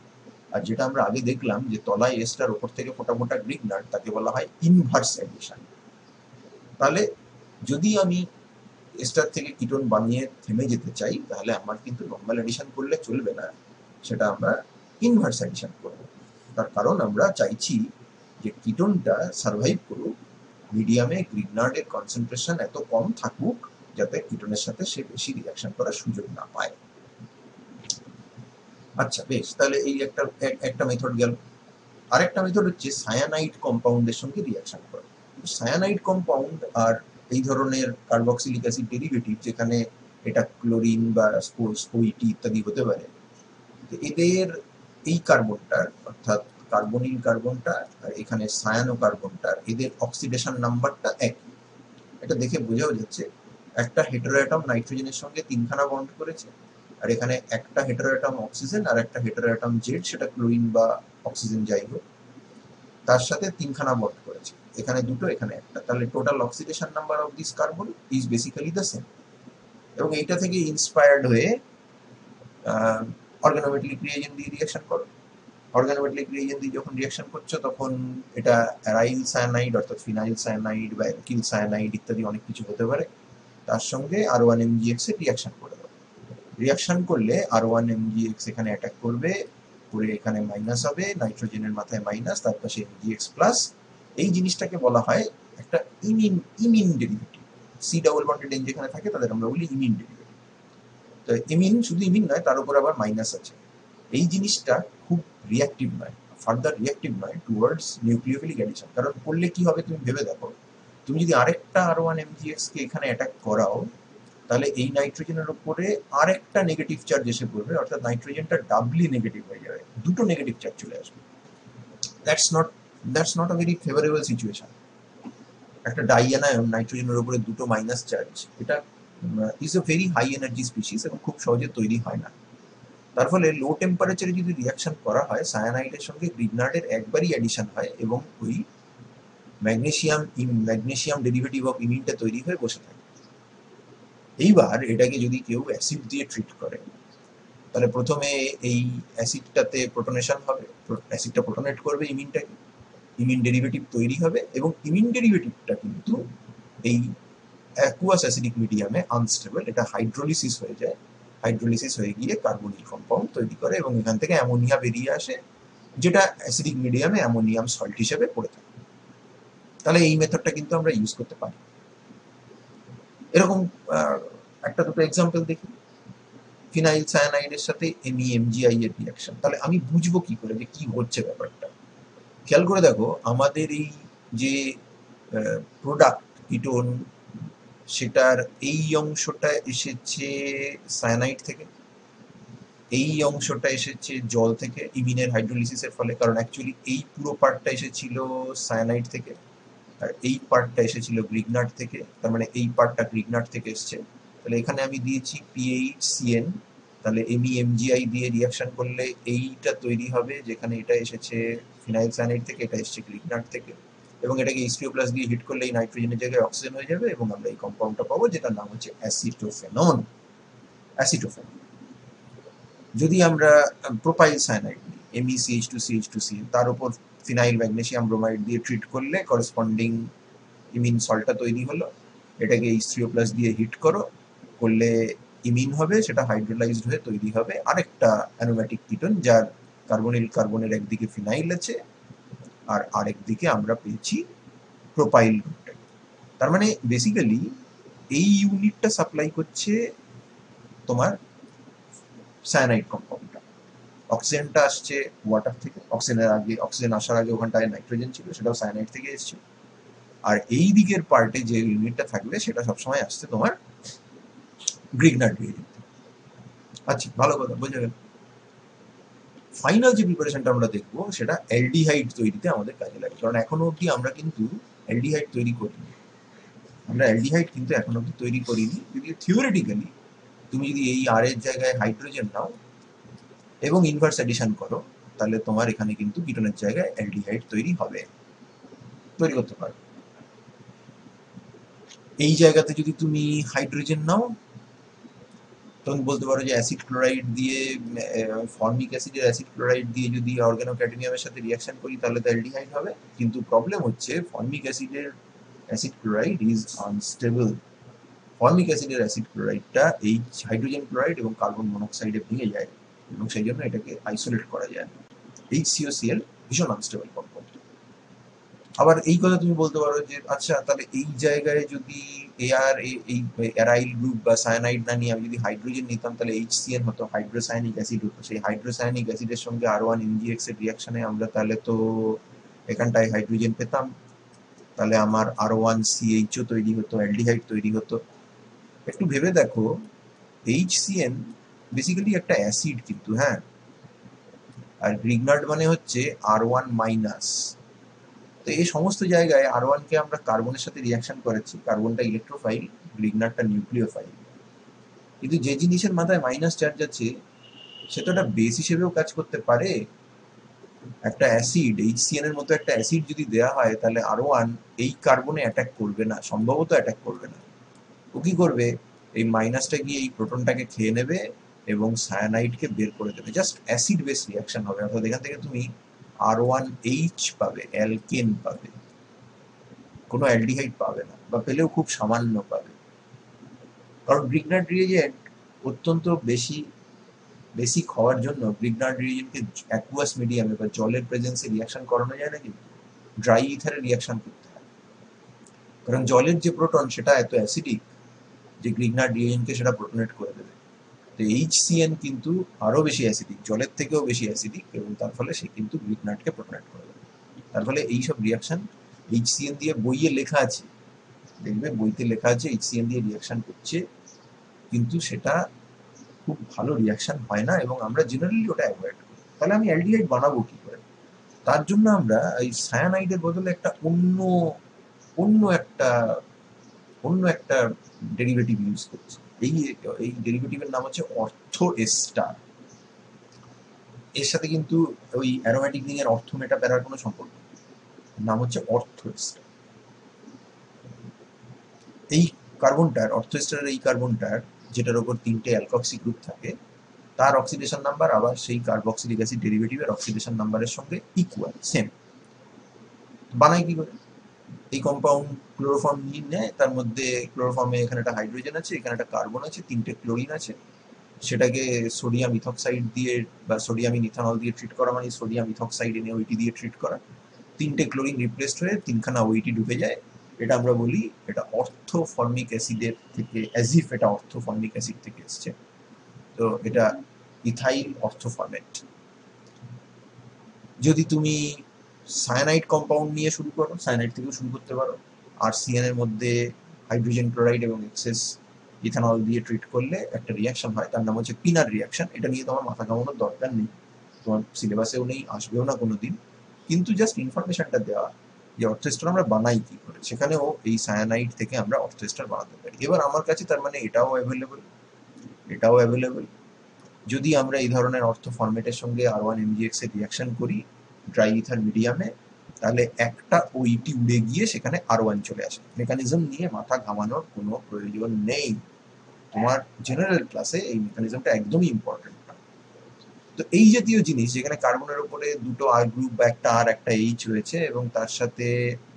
আর যেটা আমরা আগে দেখলাম যে তলায় এস্টার, ওপর থেকে ফোটা ফোটা গ্রিগনার্ড, তাকে বলা হয় ইনভার্স এডিশন। তাহলে যদি আমি এস্টার থেকে কিটোন বানিয়ে থেমে যেতে চাই, তাহলে আমার কিন্তু নর্মাল এডিশন করলে চলবে না, সেটা আমরা ইনভার্স এডিশন করব। তার কারণ আমরা চাইছি যে কিটোনটা সার্ভাইভ করুক, মিডিয়ামে গ্রিগনার্ডের কনসেন্ট্রেশন এত কম থাকুক যাতে কিটোনের সাথে সে বেশি রিয়াকশন করার সুযোগ না পায়। আচ্ছা বেশ, তাহলে এই একটা মেথড গেল। আরেকটা মেথড হচ্ছে সায়ানাইড কম্পাউন্ডের সঙ্গে রিয়াকশন করা। সায়ানাইড কম্পাউন্ড আর এই ধরনের কার্বক্সিলিক অ্যাসিড ডেরিভেটিভ, যেখানে এটা ক্লোরিন বা স্পোইটি ইত্যাদি হতে পারে, এদের এই কার্বনটার, অর্থাৎ কার্বনিল কার্বনটা আর এখানে সায়ানো কার্বনটা, এদের অক্সিডেশন নাম্বারটা একই। এটা দেখে বোঝাও যাচ্ছে একটা হেটেরোঅ্যাটম নাইট্রোজেনের সঙ্গে তিনখানা বন্ড করেছে, আর এখানে একটা হেটেরোঅ্যাটম অক্সিজেন আর একটা হেটেরোঅ্যাটম জেড, সেটা ক্লোরিন বা অক্সিজেন যাই হোক, তার সাথে তিনখানা বন্ড করেছে, এখানে দুটো এখানে একটা। তাহলে total oxidation number of this carbon is basically the same. এবং এইটা থেকে ইন্সপায়ার্ড হয়ে অর্গানোমেটালিক রিয়েজেন্ট দিয়ে রিয়াকশন করো। অর্গানোমেটালিক রিয়েজেন্ট দিয়ে যখন রিয়াকশন করছো, তখন এটা অ্যারাইল সায়ানাইড অর্থাৎ ফিনাইল সায়ানাইড বা অ্যালকিল সায়ানাইড ইত্যাদি অনেক কিছু হতে পারে, তার সঙ্গে R1MgX এর রিয়াকশন করে দেবো। রিয়াকশন করলে R1MgX এখানে অ্যাটাক করবে, করে এখানে মাইনাস হবে, নাইট্রোজেনের মাথায় মাইনাস, তার পাশে MgX প্লাস। এই জিনিসটাকে বলা হয় একটা imine imine derivative. C double bonded N যেখানে থাকে তাদের আমরা বলি ইমিন ডেরিভেটিভ। তো ইমিন শুধু ইমিন নয়, তার উপর আবার মাইনাস আছে। এই জিনিসটা খুব রিয়াক্টিভ নয়, ফার্দার রিয়াক্টিভ নয় টুয়ার্ডস নিউক্লিওফিলিক অ্যাডিশন। কারণ করলে কি হবে তুমি ভেবে দেখো, তুমি যদি আরেকটা R1MgX কে এখানে অ্যাটাক করাও, তাহলে এই নাইট্রোজেনের উপরে আরেকটা নেগেটিভ চার্জ এসে পড়বে, অর্থাৎ নাইট্রোজেনটা ডাবলি নেগেটিভ হয়ে যাবে, দুটো নেগেটিভ চার্জ চলে আসবে। That's not a very favourable situation. একটা ডাইঅ্যানায়ন নাইট্রোজেনের উপরে দুটো মাইনাস চার্জ, এটা is a very high energy species এবং খুব সহজে তৈরি হয় না। তার ফলে লো টেম্পারেচারে যদি রিয়াকশন করা হয়, সায়ানাইডের সঙ্গে গ্রিগনার্ডের একবারই অ্যাডিশন হয় এবং ওই ম্যাগনেসিয়াম ডেরিভেটিভ অফ ইমিনটা তৈরি হয়ে বসে থাকে। এইবার এটাকে যদি কেউ অ্যাসিড দিয়ে ট্রিট করে, তাহলে প্রথমে এই অ্যাসিডটাতে প্রোটনেশন হবে, অ্যাসিডটা প্রোটনেট করবে ইমিনটাকে, ইমিন ডেরিভেটিভ তৈরি হবে এবং ইমিন ডেরিভেটিভটা কিন্তু এই অ্যাকুয়াস অ্যাসিডিক মিডিয়ামে আনস্টেবল, এটা হাইড্রোলিসিস হয়ে যায়, হাইড্রোলিসিস হয়ে গিয়ে কার্বনিল কম্পাউন্ড তৈরি করে এবং এখান থেকে অ্যামোনিয়া বেরিয়ে আসে, যেটা অ্যাসিডিক মিডিয়ামে অ্যামোনিয়াম সল্ট হিসেবে পড়ে থাকে। তাহলে এই মেথডটা কিন্তু আমরা ইউজ করতে পারি। এরকম একটা দুটো এক্সাম্পল দেখি। ফিনাইল সায়ানাইডের সাথে MEmGI এর রিয়াকশন, তাহলে আমি বুঝবো কি করে যে কি হচ্ছে ব্যাপারটা। খেয়াল করে দেখো, আমাদের এই যে প্রোডাক্ট কিটোন, সেটার এই অংশটা এসেছে সায়ানাইড থেকে, এই অংশটা এসেছে জল থেকে ইমিনের হাইড্রোলিসিসের ফলে, কারণ অ্যাকচুয়ালি এই পুরো পার্টটা এসেছিল সায়ানাইড থেকে আর এই পার্টটা এসেছিল গ্রিগনার্ড থেকে, তার মানে এই পার্টটা গ্রিগনার্ড থেকে এসছে। তাহলে এখানে আমি দিয়েছি PHCN তাহলে এমজিআই দিয়ে রিয়াকশন করলে এইটা তৈরি হবে, যেখানে এটা এসেছে ফিনাইল সায়ানাইড থেকে, এটা এসেছে গ্রিগনাট থেকে, এবং এটাকে H2O+ দিয়ে হিট করলে এই নাইট্রোজেনের জায়গায় অক্সিজেন হয়ে যাবে এবং আমরা এই কম্পাউন্ডটা পাবো, যেটার নাম হচ্ছে অ্যাসিটোফেনন। অ্যাসিটোফেনন। যদি আমরা প্রোপাইল সায়ানাইড নিই, MECH2CH2Cl, তার উপর ফিনাইল ম্যাগনেসিয়াম ব্রোমাইড দিয়ে ট্রিট করলে করেসপন্ডিং ইমিন সল্টটা তৈরি হলো। এটাকে H3O+ দিয়ে হিট করলে ইমিন হবে, সেটা হাইড্রোলাইজড হয়ে তৈরি হবে আরেকটা অ্যারোমেটিক কিটোন, যার কার্বনিল কার্বনের একদিকে ফিনাইল আছে আর আরেকদিকে আমরা পেয়েছি প্রোপাইল গ্রুপটা। তার মানে বেসিক্যালি এই ইউনিটটা সাপ্লাই করছে তোমার সায়ানাইড কম্পাউন্ডটা। অক্সিজেনটা আসছে ওয়াটার থেকে, অক্সিজেন আসার আগে ওখানটায় নাইট্রোজেন ছিল, সেটাও সায়ানাইড থেকে এসছে। আর এই দিকের পার্টে যে ইউনিটটা থাকবে সেটা সবসময় আসছে তোমার গ্রিগনাট রিয়েজেন্ট। আচ্ছা, ভালো কথা, বোঝা গেল। ফাইনাল যে প্রিপারেশনটা আমরা দেখবো সেটা অ্যালডিহাইড তৈরিতে আমাদের কাজে লাগে, কারণ এখনো অবধি আমরা কিন্তু অ্যালডিহাইড তৈরি করিনি। যদিও থিওরিটিক্যালি তুমি যদি এই আর এর জায়গায় হাইড্রোজেন নাও এবং ইনভার্স এডিশন করো, তাহলে তোমার এখানে কিন্তু কিটোনের জায়গায় অ্যালডিহাইড তৈরি করতে পারবে। এই জায়গাতে যদি তুমি হাইড্রোজেন নাও, তুমি বলতে পারো যে অ্যাসিড ক্লোরাইড দিয়ে, ফর্মিক অ্যাসিডের অ্যাসিড ক্লোরাইড দিয়ে যদি অর্গানোক্যাডমিয়ামের সাথে রিয়াকশন করি তাহলে তো অ্যালডিহাইড হবে। কিন্তু প্রবলেম হচ্ছে ফর্মিক অ্যাসিডের acid chloride is unstable. Formic অ্যাসিডের অ্যাসিড ক্লোরাইডটা এই হাইড্রোজেন ক্লোরাইড এবং কার্বন মনোক্সাইডে ভেঙে যায় এবং সেই জন্য এটাকে আইসোলেট করা যায়। HCOCl ভীষণ আনস্টেবল কম্পাউন্ড। আবার এই কথা তুমি বলতে পারো যে আচ্ছা, তাহলে এই জায়গায় যদি এই অ্যারাইল গ্রুপ বা সায়ানাইড না নিয়ে আমি যদি হাইড্রোজেন নিতাম, তাহলে HCN হতো, হাইড্রোসায়ানিক অ্যাসিড হতো। সেই হাইড্রোসায়ানিক অ্যাসিডের সঙ্গে R1NGX এর রিয়াকশনে আমরা তাহলে তো এখানটায় হাইড্রোজেন পেতাম, তাহলে আমার R1CHO তৈরি হতো, অ্যালডিহাইড তৈরি হতো। একটু ভেবে দেখো, HCN বেসিক্যালি একটা অ্যাসিড কিন্তু, হ্যাঁ, আর গ্রিগনাট মানে হচ্ছে R1-। তো এই সমস্ত জায়গায় R1কে আমরা কার্বনের সাথে রিয়াকশন করেছি, কার্বনটা ইলেকট্রোফাইল, গ্রিগনাটটা নিউক্লিওফাইল। কিন্তু যে জিনিসের মাথায় মাইনাস চার্জ আছে সে তো একটা বেস হিসেবেও কাজ করতে পারে। একটা অ্যাসিড, HCN এর মতো একটা অ্যাসিড যদি দেওয়া হয়, তাহলে R1 এই কার্বনে অ্যাটাক করবে না, সম্ভবত অ্যাটাক করবে না। ও কি করবে, এই মাইনাসটা গিয়ে এই প্রোটনটাকে খেয়ে নেবে এবং সায়ানাইডকে বের করে দেবে। জাস্ট অ্যাসিড বেস রিয়াকশন হবে, অর্থাৎ এখান থেকে তুমি R1H পাবে, অ্যালকেন পাবে, কোনো অ্যালডিহাইড পাবে না, বা পেলেও খুব সামান্য পাবে। কারণ গ্রিগনাট রিয়েজেন্ট অত্যন্ত বেসিক হওয়ার জন্য গ্রিগনাট রিয়েজেন্টকে অ্যাকুয়াস মিডিয়ামে বা জলের প্রেজেন্সে রিয়াকশন করানো যায় না, কিন্তু ড্রাই ইথারে রিয়াকশন করতে হয়। কারণ জলের যে প্রোটন সেটা এত অ্যাসিডিক যে গ্রিগনাট রিয়েজেন্টকে সেটা প্রোটনেট করে দেবে। তো HCN কিন্তু আরও বেশি অ্যাসিডিক, জলের থেকেও বেশি অ্যাসিডিক, এবং তার ফলে সে কিন্তু গ্রিগনাটকে প্রোটনেট করে দেবে। তার ফলে এইসব রিয়াকশন HCN দিয়ে বইয়ে লেখা আছে, দেখবে বইতে লেখা আছে HCN দিয়ে রিয়াকশন করছে, কিন্তু সেটা খুব ভালো রিয়াকশন হয় না এবং আমরা জেনারেলি ওটা অ্যাভয়েড করি। তাহলে আমি অ্যালডিহাইড বানাবো কি করে? তার জন্য আমরা এই সায়ানাইডের বদলে একটা অন্য একটা ডেরিভেটিভ ইউজ করছি। এই ডেরিভেটিভের নাম হচ্ছে অর্থো এস্টার। এর সাথে কিন্তু ওই অ্যারোমেটিক রিং এর অর্থ মেটা প্যারার কোনো সম্পর্ক নেই, নাম হচ্ছে অর্থো এস্টার। এই অর্থো এস্টারের এই কার্বনটার, যেটার ওপর 3টে অ্যালকক্সি গ্রুপ থাকে, তার অক্সিডেশন নাম্বার আবার সেই কার্বক্সিলিক অ্যাসিড ডেরিভেটিভের অক্সিডেশন নাম্বারের সঙ্গে ইকুয়াল, সেম। বানায় কি করে? এই কম্পাউন্ড ক্লোরোফর্ম নিয়ে নেয়, তার মধ্যে ক্লোরোফর্মে এখানে একটা হাইড্রোজেন আছে, এখানে একটা কার্বন আছে, 3টে ক্লোরিন আছে, সেটাকে সোডিয়াম ইথক্সাইড দিয়ে বা সোডিয়াম ইথানল দিয়ে ট্রিট করা, মানে সোডিয়াম ইথক্সাইড NaOH দিয়ে ট্রিট করা, 3টে ক্লোরিন রিপ্লেসড হয়ে 3খানা OH ঢুকে যায়। এটা আমরা বলি এটা অর্থোফর্মিক অ্যাসিডের থেকে, অ্যাজিফ এটা অর্থোফর্মিক অ্যাসিড থেকে এসছে। তো এটা ইথাইল অর্থোফর্মেট। যদি তুমি সায়ানাইড কম্পাউন্ড নিয়ে শুরু করো, সায়ানাইড থেকেও শুরু করতে পারো, আর CN এর মধ্যে হাইড্রোজেন ক্লোরাইড এবং এক্সেস ইথানল দিয়ে ট্রিট করলে একটা রিয়াকশন হয়, তার নাম হচ্ছে পিনার রিয়াকশন। এটা নিয়ে তোমার মাথা ঘামানোর দরকার নেই, তোমার সিলেবাসেও নেই, আসবেও না কোনোদিন, কিন্তু জাস্ট ইনফরমেশনটা দেওয়া যে অর্থেস্টার আমরা বানাই কি করে। সেখানেও এই সায়ানাইড থেকে আমরা অর্থেস্টার বানাতে পারি। এবার আমার কাছে তার মানে এটাও অ্যাভেলেবল, যদি আমরা এই ধরনের অর্থ ফরম্যাটের সঙ্গে R1 MgX এর রিয়াকশন করি ড্রাই ইথার মিডিয়ামে, তাহলে একটা ওইটি উড়ে গিয়ে সেখানে R1 চলে আসে। মেকানিজম নিয়ে মাথা ঘামানোর কোনো প্রয়োজন নেই, তোমার জেনারেল ক্লাসে এই মেকানিজমটা একদমই ইম্পর্টেন্ট না। তো এই জাতীয় জিনিস যেখানে কার্বনের উপরে দুটো আর গ্রুপ বা একটা আর একটা এইচ রয়েছে এবং তার সাথে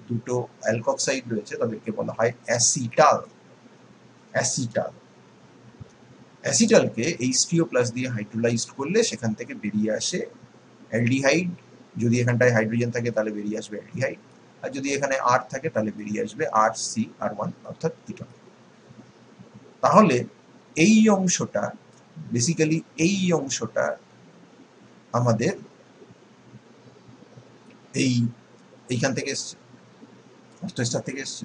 দুটো অ্যালকক্সাইড রয়েছে, তাদেরকে বলা হয় অ্যাসিটাল। অ্যাসিটাল অ্যাসিটালকে H3O+ দিয়ে হাইড্রোলাইজড করলে সেখান থেকে বেরিয়ে আসে অ্যালডিহাইড। যদি এখানটায় হাইড্রোজেন থাকে তাহলে বেরিয়ে আসবে অ্যালডিহাইড, আর যদি এখানে আর থাকে তাহলে বেরিয়ে আসবে RCR1 অর্থাৎ কিটোন। তাহলে এই অংশটা বেসিক্যালি আমাদের এইখান থেকে এসছে, অর্থস্টার থেকে এসছে,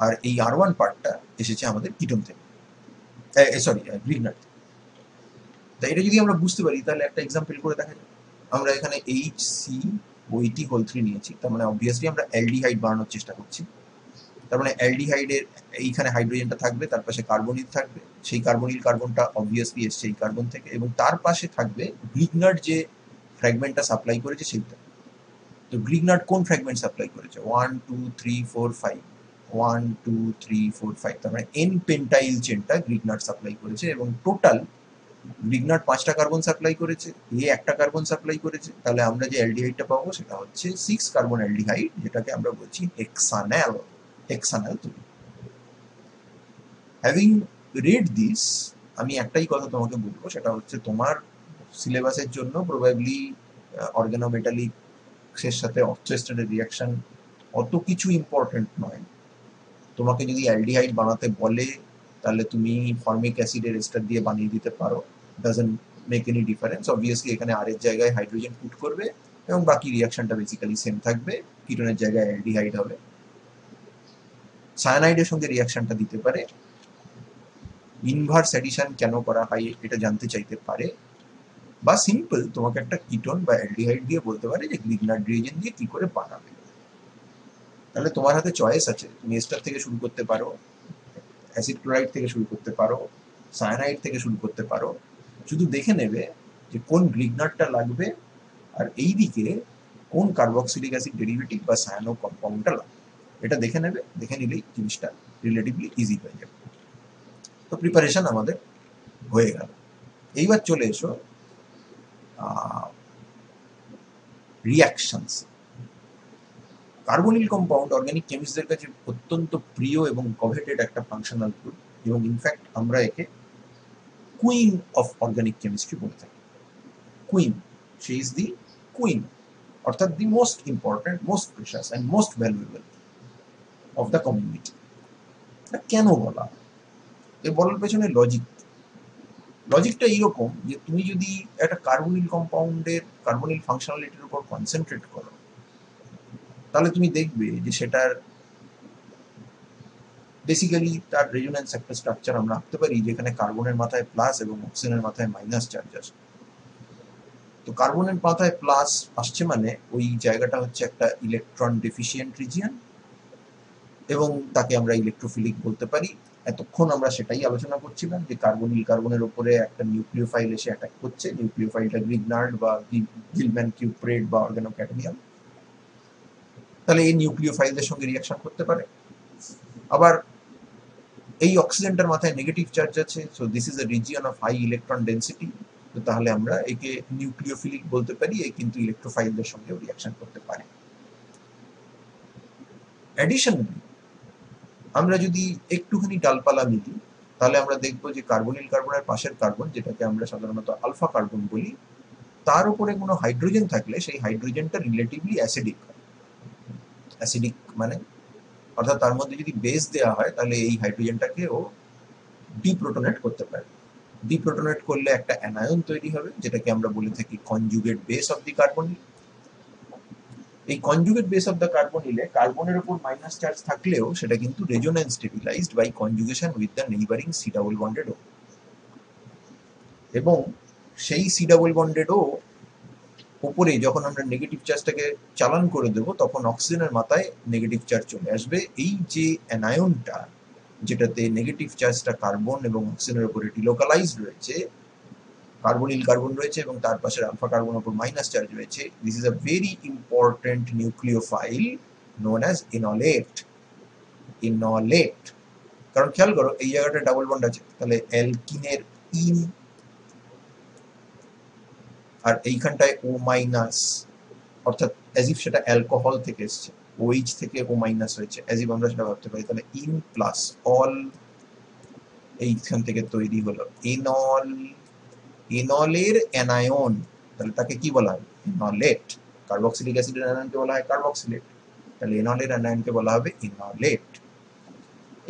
আর এই R1 পার্টটা এসেছে আমাদের কিটোন থেকে, সরি গ্রিগনার থেকে। তাই এটা যদি আমরা বুঝতে পারি তাহলে একটা এক্সাম্পল করে দেখা যায়। আমরা এখানে HCOET3 নিয়েছি, তার মানে অবভিয়াসলি আমরা অ্যালডিহাইড বানানোর চেষ্টা করছি। তার মানে অ্যালডিহাইডের এইখানে হাইড্রোজেনটা থাকবে, তার পাশে কার্বনিল থাকবে, সেই কার্বনটা অবভিয়াসলি এসছে এই কার্বন থেকে, এবং তার পাশে থাকবে গ্রিগনার যে ফ্র্যাগমেন্টটা সাপ্লাই করেছে সেইটা। তো গ্রিগনার কোন ফ্র্যাগমেন্ট সাপ্লাই করেছে? 1 2 3 4 5, 1 2 3 4 5, তার মানে এন পেন্টাইল চেনটা গ্রিগনার সাপ্লাই করেছে, এবং টোটাল গ্রিগনার 5টা কার্বন সাপ্লাই করেছে, এ একটা কার্বন সাপ্লাই করেছে। তাহলে আমরা যে অ্যালডিহাইডটা পাবো সেটা হচ্ছে 6 কার্বন অ্যালডিহাইড, যেটাকে আমরা বলছি হেক্সানাল। তৈরি। হ্যাভিং রেড দিস, আমি একটাই কথা তোমাকে বলবো, সেটা হচ্ছে তোমার সিলেবাসের জন্য প্রবাবলি অর্গানোমেটালিক্সের সাথে অর্থোস্টারের রিয়াকশন অত কিছু ইম্পর্টেন্ট নয়। তোমাকে যদি অ্যালডিহাইড বানাতে বলে তাহলে তুমি ফর্মিক অ্যাসিডের এস্টার দিয়ে বানিয়ে দিতে পারো, doesn't make any difference. Obviously এখানে আর এর জায়গায় হাইড্রোজেন পুট করবে এবং বাকি রিয়াকশনটা বেসিক্যালি সেম থাকবে, কিটোনের জায়গায় অ্যালডিহাইড হবে। সায়ানাইডের সঙ্গে রিয়াকশনটা দিতে পারে, ইনভার্স অ্যাডিশন কেন করা হয় এটা জানতে চাইতে পারে, বা সিম্পল তোমাকে একটা কিটোন বা অ্যালডিহাইড দিয়ে বলতে পারে যে গ্রিগনার রিয়েজেন্ট দিয়ে কি করে বানাবে। তাহলে তোমার হাতে চয়েস আছে, তুমি এস্টার থেকে শুরু করতে পারো, অ্যাসিড ক্লোরাইড থেকে শুরু করতে পারো, সায়ানাইড থেকে শুরু করতে পারো। শুধু দেখে নেবে যে কোন গ্রিগনারটা লাগবে, আর এই দিকে কোন কার্বক্সিলিক অ্যাসিড ডেরিভেটিভ বা সায়ানো কম্পাউন্ডটা লাগবে, এটা দেখে নেবে। দেখে নিলেই জিনিসটা রিলেটিভলি ইজি হয়ে যাবে। তো প্রিপারেশন আমাদের হয়ে গেল। এইবার চলে এসো রিয়াকশনস। কার্বনিল কম্পাউন্ড অর্গানিক কেমিস্টদের কাছে অত্যন্ত প্রিয় এবং কভেটেড একটা ফাংশনাল গ্রুপ, এবং ইনফ্যাক্ট আমরা একে কুইন অফ অর্গানিক কেমিস্ট্রি বলে থাকি। Queen, she is the queen, অর্থাৎ the most important, most precious and most valuable of the community. কেন বলা? এর বলার পেছনে লজিকটা এইরকম যে তুমি যদি একটা কার্বনিল কম্পাউন্ডের কার্বনিল ফাংশনালিটির উপর কনসেন্ট্রেট করো, তাহলে তুমি দেখবে যে সেটার বেসিক্যালি তার রেজোন্যান্স একটা স্ট্রাকচার আমরা আঁকতে পারি, যেখানে কার্বনের মাথায় প্লাস এবং অক্সিজেনের মাথায় মাইনাস চার্জ আসে। তো কার্বনের মাথায় প্লাস আসছে মানে ওই জায়গাটা হচ্ছে একটা ইলেকট্রন ডেফিসিয়েন্ট রিজিয়ন, এবং তাকে আমরা ইলেকট্রোফিলিক বলতে পারি। এতক্ষণ আমরা সেটাই আলোচনা করছিলাম যে কার্বনের উপরে একটা নিউক্লিওফাইল এসে অ্যাটাক করছে, নিউক্লিওফাইলটা গ্রিগনার্ড বা গিলম্যান কিউপ্রেট বা অর্গানোক্যাডমিয়াম। তাহলে এই নিউক্লিওফাইলদের সঙ্গে রিয়াকশন করতে পারে। আবার এই অক্সিজেনটার মাথায় নেগেটিভ চার্জ আছে, so this is a region of high electron density. তো তাহলে আমরা একে নিউক্লিওফিলিক বলতে পারি, এ কিন্তু ইলেকট্রোফাইলদের সঙ্গেও রিয়াকশন করতে পারে। অ্যাডিশনালি আমরা যদি একটুখানি ডালপালা মিলি, তাহলে আমরা দেখবো যে কার্বনের পাশের কার্বন, যেটাকে আমরা সাধারণত আলফা কার্বন বলি, তার উপরে কোনো হাইড্রোজেন থাকলে সেই হাইড্রোজেনটা রিলেটিভলি অ্যাসিডিক হয়। অ্যাসিডিক মানে অর্থাৎ তার মধ্যে যদি বেস দেওয়া হয় তাহলে এই হাইড্রোজেনটাকে ও ডিপ্রোটনেট করতে পারে। ডিপ্রোটনেট করলে একটা অ্যানায়ন তৈরি হবে, যেটাকে আমরা বলে থাকি conjugate base of the carbonyl. এই কনজুগেট বেস অফ দ্য কার্বনিলে কার্বনের উপর মাইনাস চার্জ থাকলেও সেটা কিন্তু resonance stabilized by conjugation with the neighbouring C double bonded O, এবং সেই সি ডাবল বন্ডেড ও উপরে যখন আমরা নেগেটিভ চার্জটাকে চালান করে দেব, তখন অক্সিজেনের মাথায় নেগেটিভ চার্জ চলে আসবে। এই যে অ্যানায়নটা, যেটাতে নেগেটিভ চার্জটা কার্বন এবং অক্সিজেনের উপরে ডিলোকালাইজড রয়েছে, কার্বনিল কার্বন রয়েছে এবং তার পাশে আলফা কার্বন উপর মাইনাস চার্জ রয়েছে। This is a very important nucleophile known as inlet. Inlet, কারণ খেয়াল করো এই জায়গাটা ডাবল বন্ড আছে, তাহলে অ্যালকিনের ইন, আর এইখানটায় ও মাইনাস, অর্থাৎ অ্যাজ ইফ সেটা অ্যালকোহল থেকে এসছে, ওইচ থেকে ও মাইনাস হয়েছে, অ্যাজ ইফ আমরা সেটা ভাবতে পারি। তাহলে ইন প্লাস অল, এইখান থেকে তৈরি হলো এনল। এনলের অ্যানায়ন, তাহলে তাকে কি বলা হয়? এনলেট। কার্বক্সিলিক অ্যাসিডের অ্যানায়নকে বলা হয় কার্বক্সিলেট, তাহলে এনলের অ্যানায়নকে বলা হবে এনলেট।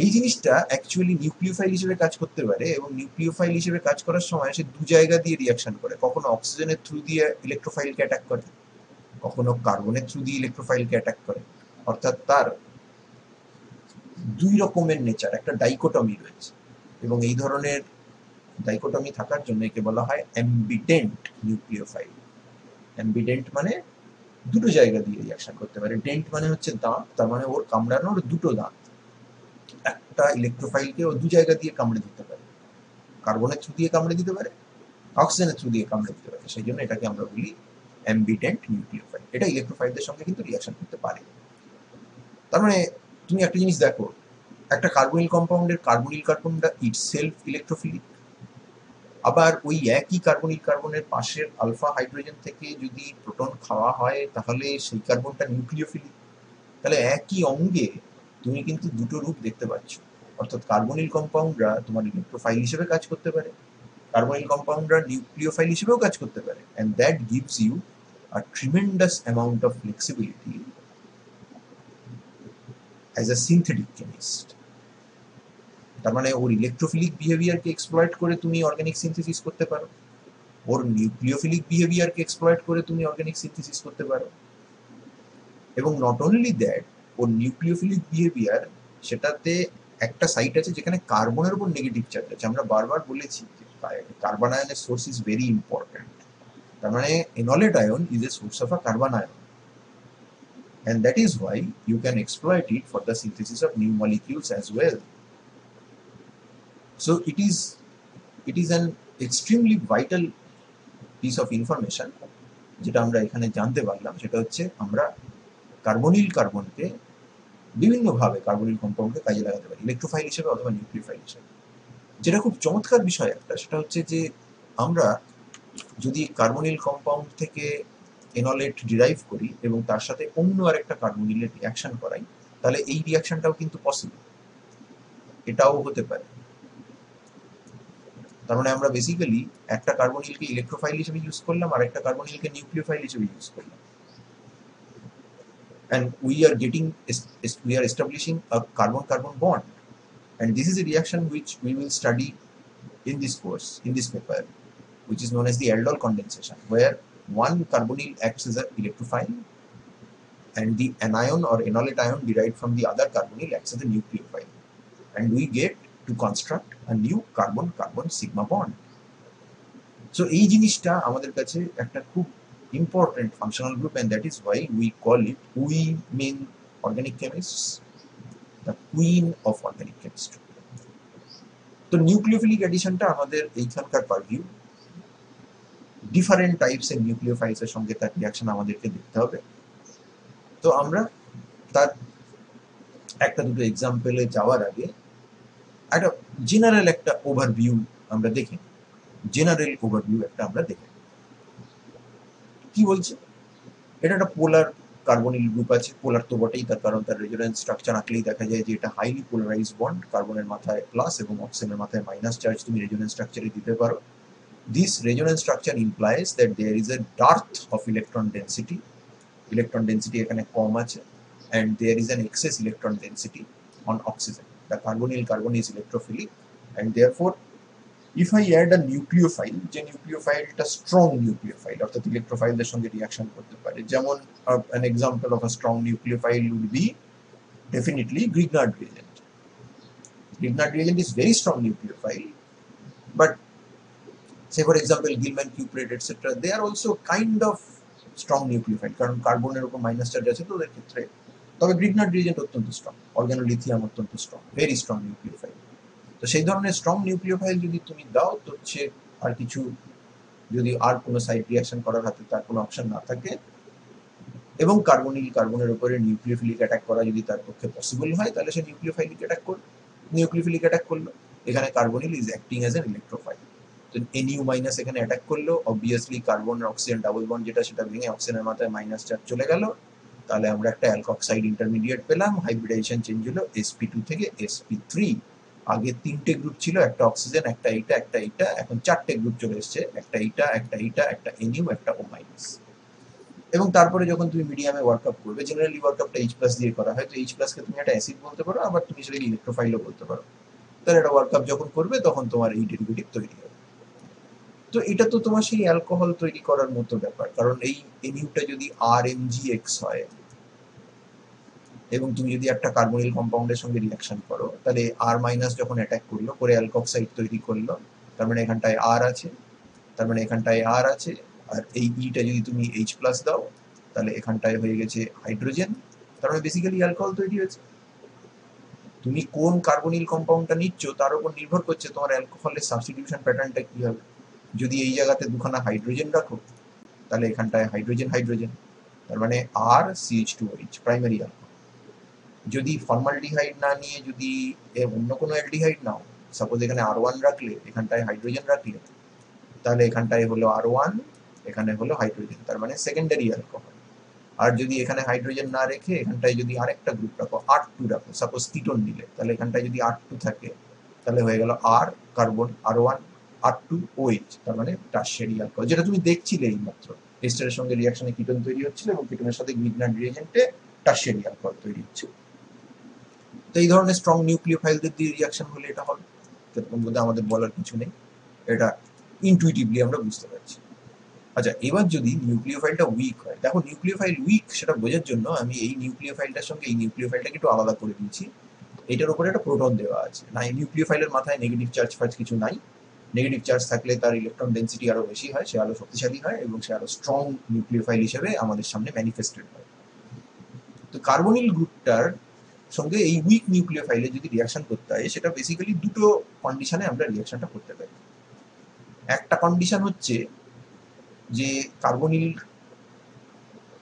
এই জিনিসটা অ্যাকচুয়ালি নিউক্লিওফাইল হিসেবে কাজ করতে পারে, এবং নিউক্লিওফাইল হিসেবে কাজ করার সময় সে দু জায়গা দিয়ে রিয়াকশন করে। কখনো অক্সিজেনের থ্রু দিয়ে ইলেকট্রোফাইলকে অ্যাটাক করে, কখনো কার্বনের থ্রু দিয়ে ইলেকট্রোফাইলকে অ্যাটাক করে। অর্থাৎ তার দুই রকমের নেচার, একটা ডাইকোটমি রয়েছে, এবং এই ধরনের ডাইকোটমি থাকার জন্য একে বলা হয় অ্যাম্বিডেন্ট নিউক্লিওফাইল। অ্যাম্বিডেন্ট মানে দুটো জায়গা দিয়ে রিয়াকশন করতে পারে। ডেন্ট মানে হচ্ছে দাঁত, তার মানে ওর কামড়ানোর দুটো দাঁত, একটা ইলেকট্রোফাইলকে ও দু জায়গা দিয়ে কামড়ে দিতে পারে, কার্বনের থ্রু দিয়ে কামড়ে দিতে পারে, অক্সিজেনের থ্রু দিয়ে কামড়ে দিতে পারে। সেই জন্য এটাকে আমরা বলি অ্যাম্বিডেন্ট নিউক্লিওফাইল। এটা ইলেকট্রোফাইলদের সঙ্গে কিন্তু রিয়াকশন করতে পারে। তার মানে তুমি একটা জিনিস দেখো, একটা কার্বনিল কম্পাউন্ডের কার্বনিল কার্বনটা ইটসেলফ ইলেকট্রোফিলিক, আবার ওই একই কার্বনিল কার্বনের পাশের আলফা হাইড্রোজেন থেকে যদি প্রোটন খাওয়া হয় তাহলে সেই কার্বনটা নিউক্লিওফিলিক। তাহলে একই অঙ্গে তুমি কিন্তু দুটো রূপ দেখতে পাচ্ছ। অর্থাৎ কার্বনিল কম্পাউন্ডরা তোমার ইলেকট্রোফাইল হিসেবে কাজ করতে পারে, কার্বনিল কম্পাউন্ডরা নিউক্লিওফাইল হিসেবেও কাজ করতে পারে, and that gives you a tremendous amount of flexibility as a synthetic chemist. তার মানে ওর ইলেকট্রোফিলিক বিহেভিয়ারকে এক্সপ্লয়েট করে তুমি অর্গানিক সিনথেসিস করতে পারো, ওর নিউক্লিওফিলিক বিহেভিয়ারকে এক্সপ্লয়েট করে তুমি অর্গানিক সিনথেসিস করতে পারো, এবং not only that, or nucleophilic behaviour, সেটাতে একটা সাইট আছে যেখানে কার্বনের উপর নেগেটিভ চার্জ আছে। আমরা বারবার বলেছি যে কার্বন আয়নের সোর্স ইজ ভেরি ইম্পর্টেন্ট। তার মানে enolate ion is a source of a carbanion, and that is why you can exploit it for the synthesis of new molecules as well. So it is an extremely vital piece of information যেটা আমরা এখানে জানতে পারলাম। সেটা হচ্ছে আমরা কার্বনিল কার্বনকে বিভিন্নভাবে, কার্বনিল কম্পাউন্ডকে কাজে লাগাতে পারি, ইলেকট্রোফাইল হিসেবে অথবা নিউক্লিওফাইল হিসেবে। যেটা খুব চমৎকার বিষয় একটা, সেটা হচ্ছে যে আমরা যদি কার্বনিল কম্পাউন্ড থেকে এনলেট ডিরাইভ করি এবং তার সাথে অন্য আরেকটা কার্বনিলের রিয়াকশন করাই, তাহলে এই রিয়াকশনটাও কিন্তু পসিবল, এটাও হতে পারে। তার মানে আমরা বেসিক্যালি একটা কার্বনিলকে ইলেকট্রোফাইল হিসেবে ইউজ করলাম, আর একটা কার্বনিলকে নিউক্লিওফাইল হিসেবে ইউজ করলাম, and we are establishing a carbon-carbon bond, and this is a reaction which we will study in this course, in this paper, which is known as the aldol condensation, where one carbonyl acts as an electrophile and the anion or enolate ion derived from the other carbonyl acts as a nucleophile, and we get to construct a new carbon-carbon sigma bond. So এই জিনিসটা আমাদের কাছে একটা খুব important functional group, and that is why we call it, we mean organic chemists, the queen of organic chemistry. তো নিউক্লিওফিলিক অ্যাডিশনটা আমাদের এইখানকার পারভিউ। ডিফারেন্ট টাইপসের নিউক্লিওফাইলসের সঙ্গে তার রিয়াকশন আমাদেরকে দেখতে হবে। তো আমরা তার একটা দুটো এক্সাম্পলে যাওয়ার আগে একটা জেনারেল একটা ওভারভিউ আমরা দেখে, জেনারেল ওভারভিউ একটা আমরা দেখে কি বলছে। এটা একটা পোলার কার্বনিল গ্রুপ আছে, পোলার তো বটেই, তার কারণ তার রেজোনেন্স স্ট্রাকচার আঁকলেই দেখা যায় যে এটা হাইলি পোলারাইজ বন্ড, কার্বনের মাথায় প্লাস এবং অক্সিজেনের মাথায় মাইনাস চার্জ তুমি রেজোনেন্স স্ট্রাকচারে দিতে পারো। This resonance structure implies that there is a dearth of electron density. Electron density এখানে কম আছে, and there is an excess electron density on oxygen. The carbonyl carbon is electrophilic, and therefore if I add a nucleophile, যে nucleophileটা strong nucleophile অর্থাৎ ইলেকট্রোফাইলদের সঙ্গে রিয়াকশন করতে পারে, যেমন an example of a strong nucleophile would be definitely Grignard reagent. Grignard reagent is very strong nucleophile, but say for example Gilman cuprate etc., they are also kind of strong nucleophile, কারণ কার্বনের উপর মাইনাস চার্জ আছে তো ওদের ক্ষেত্রে। তবে গ্রিগনার্ড রিয়েজেন্ট অত্যন্ত স্ট্রং, অর্গানোলিথিয়াম অত্যন্ত স্ট্রং, ভেরি স্ট্রং নিউক্লিওফাইল। তো সেই ধরনের স্ট্রং নিউক্লিওফাইল যদি তুমি দাও তো হচ্ছে আর কিছু যদি আর কোনো সাইড রিয়াকশন করার হাতে তার কোনো অপশন না থাকে, এবং কার্বনিল কার্বনের উপরে নিউক্লিওফিলিক অ্যাটাক করা যদি তার পক্ষে পসিবল হয়, তাহলে সে নিউক্লিওফিলিক অ্যাটাক করলো, নিউক্লিওফিলিক অ্যাটাক করলো। এখানে carbonyl is acting as an electrophile. তো NU মাইনাস এখানে অ্যাটাক করলো, অবভিয়াসলি কার্বন আর অক্সিজেন ডাবল বন্ড যেটা, সেটা ভেঙে অক্সিজেনের মাথায় মাইনাস চার্জ চলে গেল। তাহলে আমরা একটা অ্যালকক্সাইড ইন্টারমিডিয়েট পেলাম, হাইব্রিডাইজেশন চেঞ্জ হলো sp2 থেকে sp3। আগে 3টে গ্রুপ ছিল, একটা অক্সিজেন, একটা এইটা, একটা এইটা, এখন 4টে গ্রুপ চলে এসছে, একটা এইটা, একটা এইটা, একটা NU, একটা O মাইনাস। এবং তারপরে যখন তুমি মিডিয়ামে ওয়ার্কআপ করবে, জেনারেলি ওয়ার্কআপটা H+ দিয়ে করা হয়, তো H+ কে তুমি একটা অ্যাসিড বলতে পারো, আবার তুমি সেটাকে ইলেকট্রোফাইলও বলতে পারো। তাহলে এটা ওয়ার্কআপ যখন করবে তখন তোমার এই ডেরিভেটিভ তৈরি হবে। তো এটা তো তোমার সেই অ্যালকোহল তৈরি করার মতো ব্যাপার, কারণ এই NUটা যদি RMgX হয় এবং তুমি যদি একটা কার্বনিল কম্পাউন্ডের সঙ্গে রিঅ্যাকশন করো, তাহলে R মাইনাস যখন অ্যাটাক করলো, করে অ্যালকক্সাইড তৈরি করলো, তার মানে এখানটায় R আছে, তার মানে এখানটায় R আছে, আর এই ইটা যদি তুমি H+ দাও, তাহলে এখানটায় হয়ে গেছে হাইড্রোজেন, তার মানে বেসিক্যালি অ্যালকোহল তৈরি হয়েছে। তুমি কোন কার্বনিল কম্পাউন্ডটা নিচ্ছ তার উপর নির্ভর করছে তোমার অ্যালকোহলের সাবস্টিটিউশন প্যাটার্নটা কি হবে। যদি এই জায়গাতে দুখানা হাইড্রোজেন রাখো, তাহলে এখানটায় হাইড্রোজেন হাইড্রোজেন, তার মানে RCH2OH প্রাইমারি অ্যালকোহল। যদি ফর্মালডিহাইড না নিয়ে যদি অন্য কোনো অ্যালডিহাইড নাও, সাপোজ এখানে R1 রাখলে, এখানটায় হাইড্রোজেন রাখলে, তাহলে এখানটায় হলো R1, এখানে হলো হাইড্রোজেন, তার মানে সেকেন্ডারি অ্যালকোহল। আর যদি এখানে হাইড্রোজেন না রেখে এখানটায় যদি আরেকটা গ্রুপ রাখো, R2 রাখো, সাপোজ কিটোন নিলে, তাহলে এখানটায় যদি R2 থাকে, তাহলে হয়ে গেল R কার্বন R1 R2OH, তার মানে টারশিয়ারি অ্যালকোহল, যেটা তুমি দেখছিলে এইমাত্র। এস্টারের সঙ্গে রিঅ্যাকশনে কিটোন তৈরি হচ্ছিল এবং কিটোনের সাথে গ্রিগনার্ড রিয়েজেন্টে টারশিয়ারি অ্যালকোহল তৈরি হচ্ছে। তো এই ধরনের স্ট্রং নিউক্লিওফাইলদের দিয়ে রিঅ্যাকশন হলে এটা হবে, সেরকম বোধ আমাদের বলার কিছু নেই, এটা ইনটুইটিভলি আমরা বুঝতে পারছি। আচ্ছা, এবার যদি নিউক্লিওফাইলটা উইক হয়, দেখো নিউক্লিওফাইল উইক সেটা বোঝার জন্য আমি এই নিউক্লিওফাইলটার সঙ্গে এই নিউক্লিওফাইলটাকে একটু আলাদা করে দিয়েছি। এটার উপরে একটা প্রোটন দেওয়া আছে, না এই নিউক্লিওফাইলের মাথায় নেগেটিভ চার্জ ফার্জ কিছু নাই। নেগেটিভ চার্জ থাকলে তার ইলেকট্রন ডেন্সিটি আরো বেশি হয়, সে আরো শক্তিশালী হয় এবং সে আরো স্ট্রং নিউক্লিওফাইল হিসেবে আমাদের সামনে ম্যানিফেস্টেড হয়। তো কার্বনিল গ্রুপটার সঙ্গে এই উইক নিউক্লিওফাইলে যদি রিঅ্যাকশন করতে হয়, সেটা বেসিক্যালি দুটো কন্ডিশনে আমরা রিঅ্যাকশনটা করতে পারি। একটা কন্ডিশন হচ্ছে যে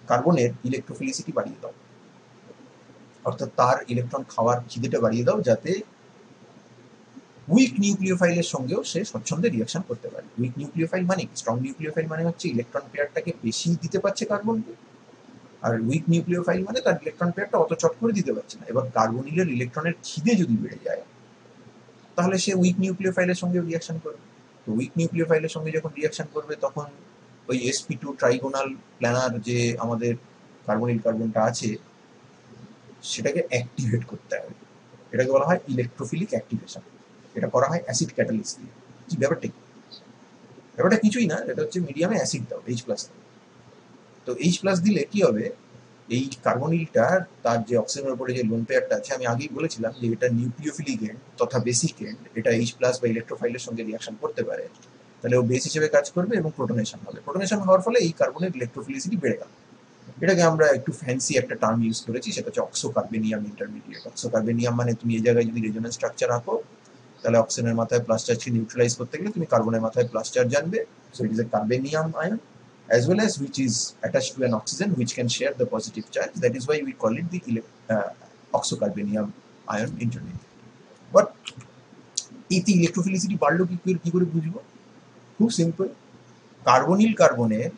কার্বনের ইলেকট্রোফিলিসিটি বাড়িয়ে দাও, অর্থাৎ তার ইলেকট্রন খাওয়ার খিদেটা বাড়িয়ে দাও, যাতে উইক নিউক্লিওফাইলের সঙ্গেও সে স্বচ্ছন্দে রিঅ্যাকশন করতে পারে। উইক নিউক্লিওফাইল মানে স্ট্রং নিউক্লিওফাইল মানে হচ্ছে ইলেকট্রন পেয়ারটাকে বেশি দিতে পারছে কার্বনকে, আর উইক নিউক্লিওফাইল মানে তার ইলেকট্রন পেয়ারটা অত চট করে দিতে পারছে না। এবার কার্বনিলের ইলেকট্রনের খিদে যদি বেড়ে যায়, তাহলে সে উইক নিউক্লিওফাইলের সঙ্গে রিঅ্যাকশন করবে। তো উইক নিউক্লিওফাইলের সঙ্গে যখন রিঅ্যাকশন করবে, তখন ওই sp2 ট্রাইগোনাল প্ল্যানার যে আমাদের কার্বনিল কার্বনটা আছে, সেটাকে অ্যাক্টিভেট করতে হবে। এটাকে বলা হয় ইলেকট্রোফিলিক অ্যাক্টিভেশন। এটা করা হয় অ্যাসিড ক্যাটালিস্ট দিয়ে। কি ব্যাপারটা কি? ব্যাপারটা কিছুই না, এটা হচ্ছে মিডিয়ামে অ্যাসিড দাও, H+ দাও। তো H+ দিলে কি হবে, এই কার্বনিলটা তার যে অক্সিজেনের উপরে যে লোন পেয়ারটা আছে, আমি আগেই বলেছিলাম যে এটা নিউক্লিওফিলিক এন্ড তথা বেসিক এন্ড, এটা H+ বা ইলেকট্রোফাইলের সঙ্গে রিঅ্যাকশন করতে পারে, তাহলে ও বেস হিসেবে কাজ করবে এবং প্রোটনেশন হবে। প্রোটনেশন হওয়ার ফলে এই কার্বনের ইলেকট্রোফিলিসিটি বেড়ে গেল। এটাকে আমরা একটু ফ্যান্সি একটা টার্ম ইউজ করেছি, সেটা হচ্ছে অক্সোকার্বেনিয়াম ইন্টারমিডিয়েট। অক্সোকার্বেনিয়াম মানে তুমি এই জায়গায় যদি রেজোনেন্স স্ট্রাকচার আঁকো, তাহলে অক্সিজেনের মাথায় প্লাস চার্জকে নিউট্রালাইজ করতে গেলে তুমি কার্বনের মাথায় প্লাস চার্জ আনবে। So it is a carbenium ion as well as which is attached to an oxygen which can share the positive charge. That is why we call it the oxocarbenium ion intermediate. But এতে ইলেকট্রোফিলিসিটি বাড়লো কি করে বুঝবো? খুব সিম্পল। কার্বনিল কার্বনের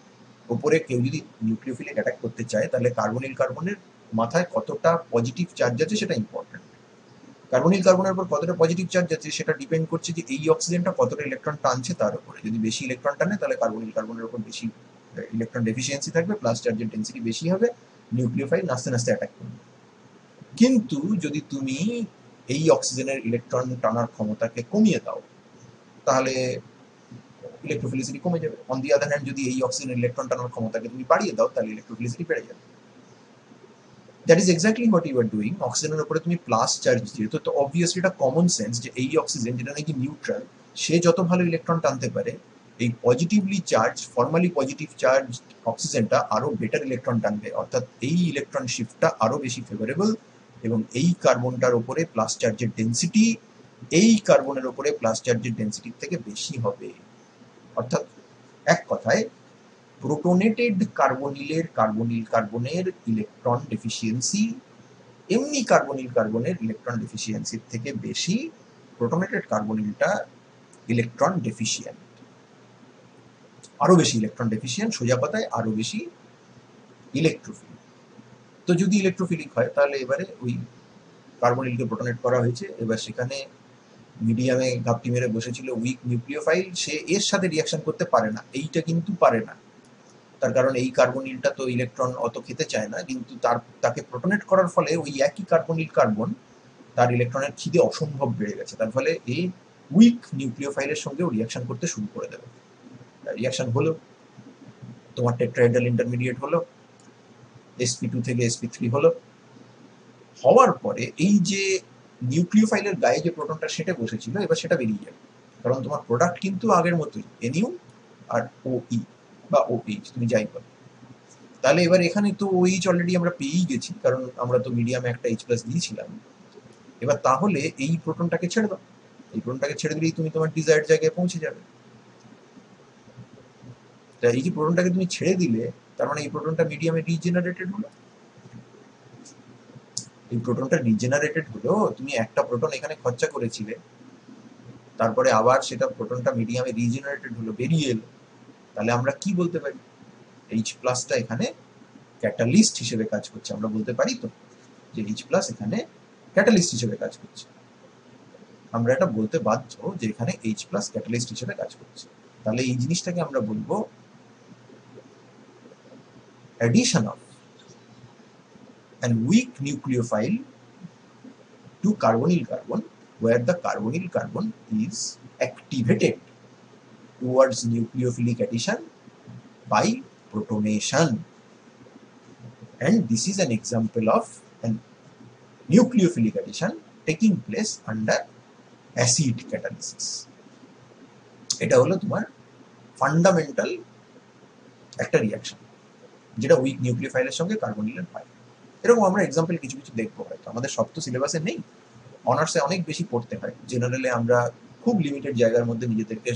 ওপরে কেউ যদি নিউক্লিওফিলিক অ্যাটাক করতে চায়, তাহলে কার্বনিল কার্বনের মাথায় কতটা পজিটিভ চার্জ আছে সেটা ইম্পর্টেন্ট। কার্বনিল কার্বনের উপর কতটা পজিটিভ চার্জ আছে সেটা ডিপেন্ড করছে যে এই অক্সিজেনটা কতটা ইলেকট্রন টানছে তার উপরে। যদি বেশি ইলেকট্রন টানে, তাহলে কার্বনিল কার্বনের উপর বেশি ইলেকট্রন ডেফিসিয়েন্সি থাকবে, প্লাস চার্জের ডেন্সিটি বেশি হবে, নিউক্লিওফাইল নাচতে নাচতে অ্যাটাক করবে। কিন্তু যদি তুমি এই অক্সিজেনের ইলেকট্রন টানার ক্ষমতাকে কমিয়ে দাও, তাহলে ইলেকট্রোফিলিসিটি কমে যাবে। অন দি আদার হ্যান্ড, যদি এই অক্সিজেনের ইলেকট্রন টানার ক্ষমতাকে তুমি বাড়িয়ে দাও, তাহলে ইলেকট্রোফিলিসিটি বেড়ে যাবে। That is exactly what you are doing. অক্সিজেনের উপরে তুমি প্লাস চার্জ দিয়েছো, তো অবভিয়াসলি এটা কমন সেন্স যে এই অক্সিজেন, যেটা নাকি নিউট্রাল, সে যত ভালো ইলেকট্রন টানতে পারে, এই positively charge, formally positive charge অক্সিজেনটা আরো বেটার ইলেকট্রন টানবে, অর্থাৎ এই ইলেকট্রন শিফটটা আরো বেশি ফেভারেবল, এবং এই কার্বনটার উপরে প্লাস চার্জের ডেন্সিটি এই কার্বনের উপরে প্লাস চার্জের ডেন্সিটির থেকে বেশি হবে। অর্থাৎ এক কথায় প্রোটোনেটেড কার্বনিল কার্বনের ইলেকট্রন ডেফিসিয়েন্সি এমনি কার্বনের ইলেকট্রন ডেফিসিয়েন্সির থেকে বেশি প্রোটোনেটেড কার্বনিলটা ইলেকট্রন ডেফিসিয়েন্ট, আরো বেশি ইলেকট্রন ডেফিসিয়েন্ট, সোজা কথায় আরো বেশি ইলেকট্রোফিল। তো যদি ইলেকট্রোফিলিক হয় তাহলে এবারে ওই কার্বনিলকে প্রোটোনেট করা হয়েছে, এবার সেখানে মিডিয়ামে ঘাপটি মেরে বসেছিল উইক নিউক্লিওফাইল, সে এর সাথে রিয়াকশন করতে পারে না, এইটা কিন্তু পারে না। তার কারণ এই কার্বনিলটা তো ইলেকট্রন অত খেতে চায় না, কিন্তু তাকে প্রোটোনেট করার ফলে ওই একই কার্বন তার ইলেকট্রনের খিদে অসম্ভব বেড়ে গেছে, তার ফলে এই উইক নিউক্লিওফাইলের সঙ্গেও রিয়াকশন করতে শুরু করে দেবে। রিয়াকশন হলো, তোমার টেট্রাহেড্রাল ইন্টারমিডিয়েট হলো, sp2 থেকে sp3 হলো, হওয়ার পরে এই যে নিউক্লিওফাইলের গায়ে যে প্রোটনটা সেটা বসেছিল এবার সেটা বেরিয়ে যাবে, কারণ তোমার প্রোডাক্ট কিন্তু আগের মতোই NU আর OE বা OH তুমি যাই বলো। তাহলে এবার এখানে তো OH অলরেডি আমরা পেয়েই গেছি, কারণ আমরা তো মিডিয়ামে একটা H+ দিয়েছিলাম। এবার তাহলে এই প্রোটনটাকে ছেড়ে দাও, এই প্রোটনটাকে ছেড়ে দিলেই তুমি তোমার ডিজায়ার্ড জায়গায় পৌঁছে যাবে। তা এই যে প্রোটনটাকে তুমি ছেড়ে দিলে তার মানে এই প্রোটনটা মিডিয়ামে রিজেনারেটেড হলো, এই প্রোটনটা রিজেনারেটেড হলো, তুমি একটা প্রোটন এখানে খরচা করেছিলে, তারপরে আবার সেটা প্রোটনটা মিডিয়ামে রিজেনারেটেড হলো, বেরিয়ে এলো, তাহলে আমরা কি বলতে পারি, H+টা এখানে ক্যাটালিস্ট হিসেবে কাজ করছে। আমরা বলতে পারি তো যে H+ এখানে ক্যাটালিস্ট হিসেবে কাজ করছে, আমরা এটা বলতে বাধ্য যে এখানে H+ ক্যাটালিস্ট হিসেবে কাজ করছে। তাহলে এই জিনিসটাকে আমরা বলবো addition of an weak nucleophile to carbonyl carbon where the carbonyl carbon is activated towards nucleophilic addition by protonation, and this is an example of an nucleophilic addition taking place under acid catalysis. এটা হলো তোমার ফান্ডামেন্টাল একটা রিয়াকশন যেটা উইক নিউক্লিওফাইলের সঙ্গে কার্বনিলের হয়। এরকম আমরা এক্সাম্পল কিছু কিছু দেখবো, হয়তো আমাদের সব তো সিলেবাসে নেই, অনার্সে অনেক বেশি পড়তে হয়, জেনারেলে আমরা খুব লিমিটেড জায়গার মধ্যে নিজেদেরকে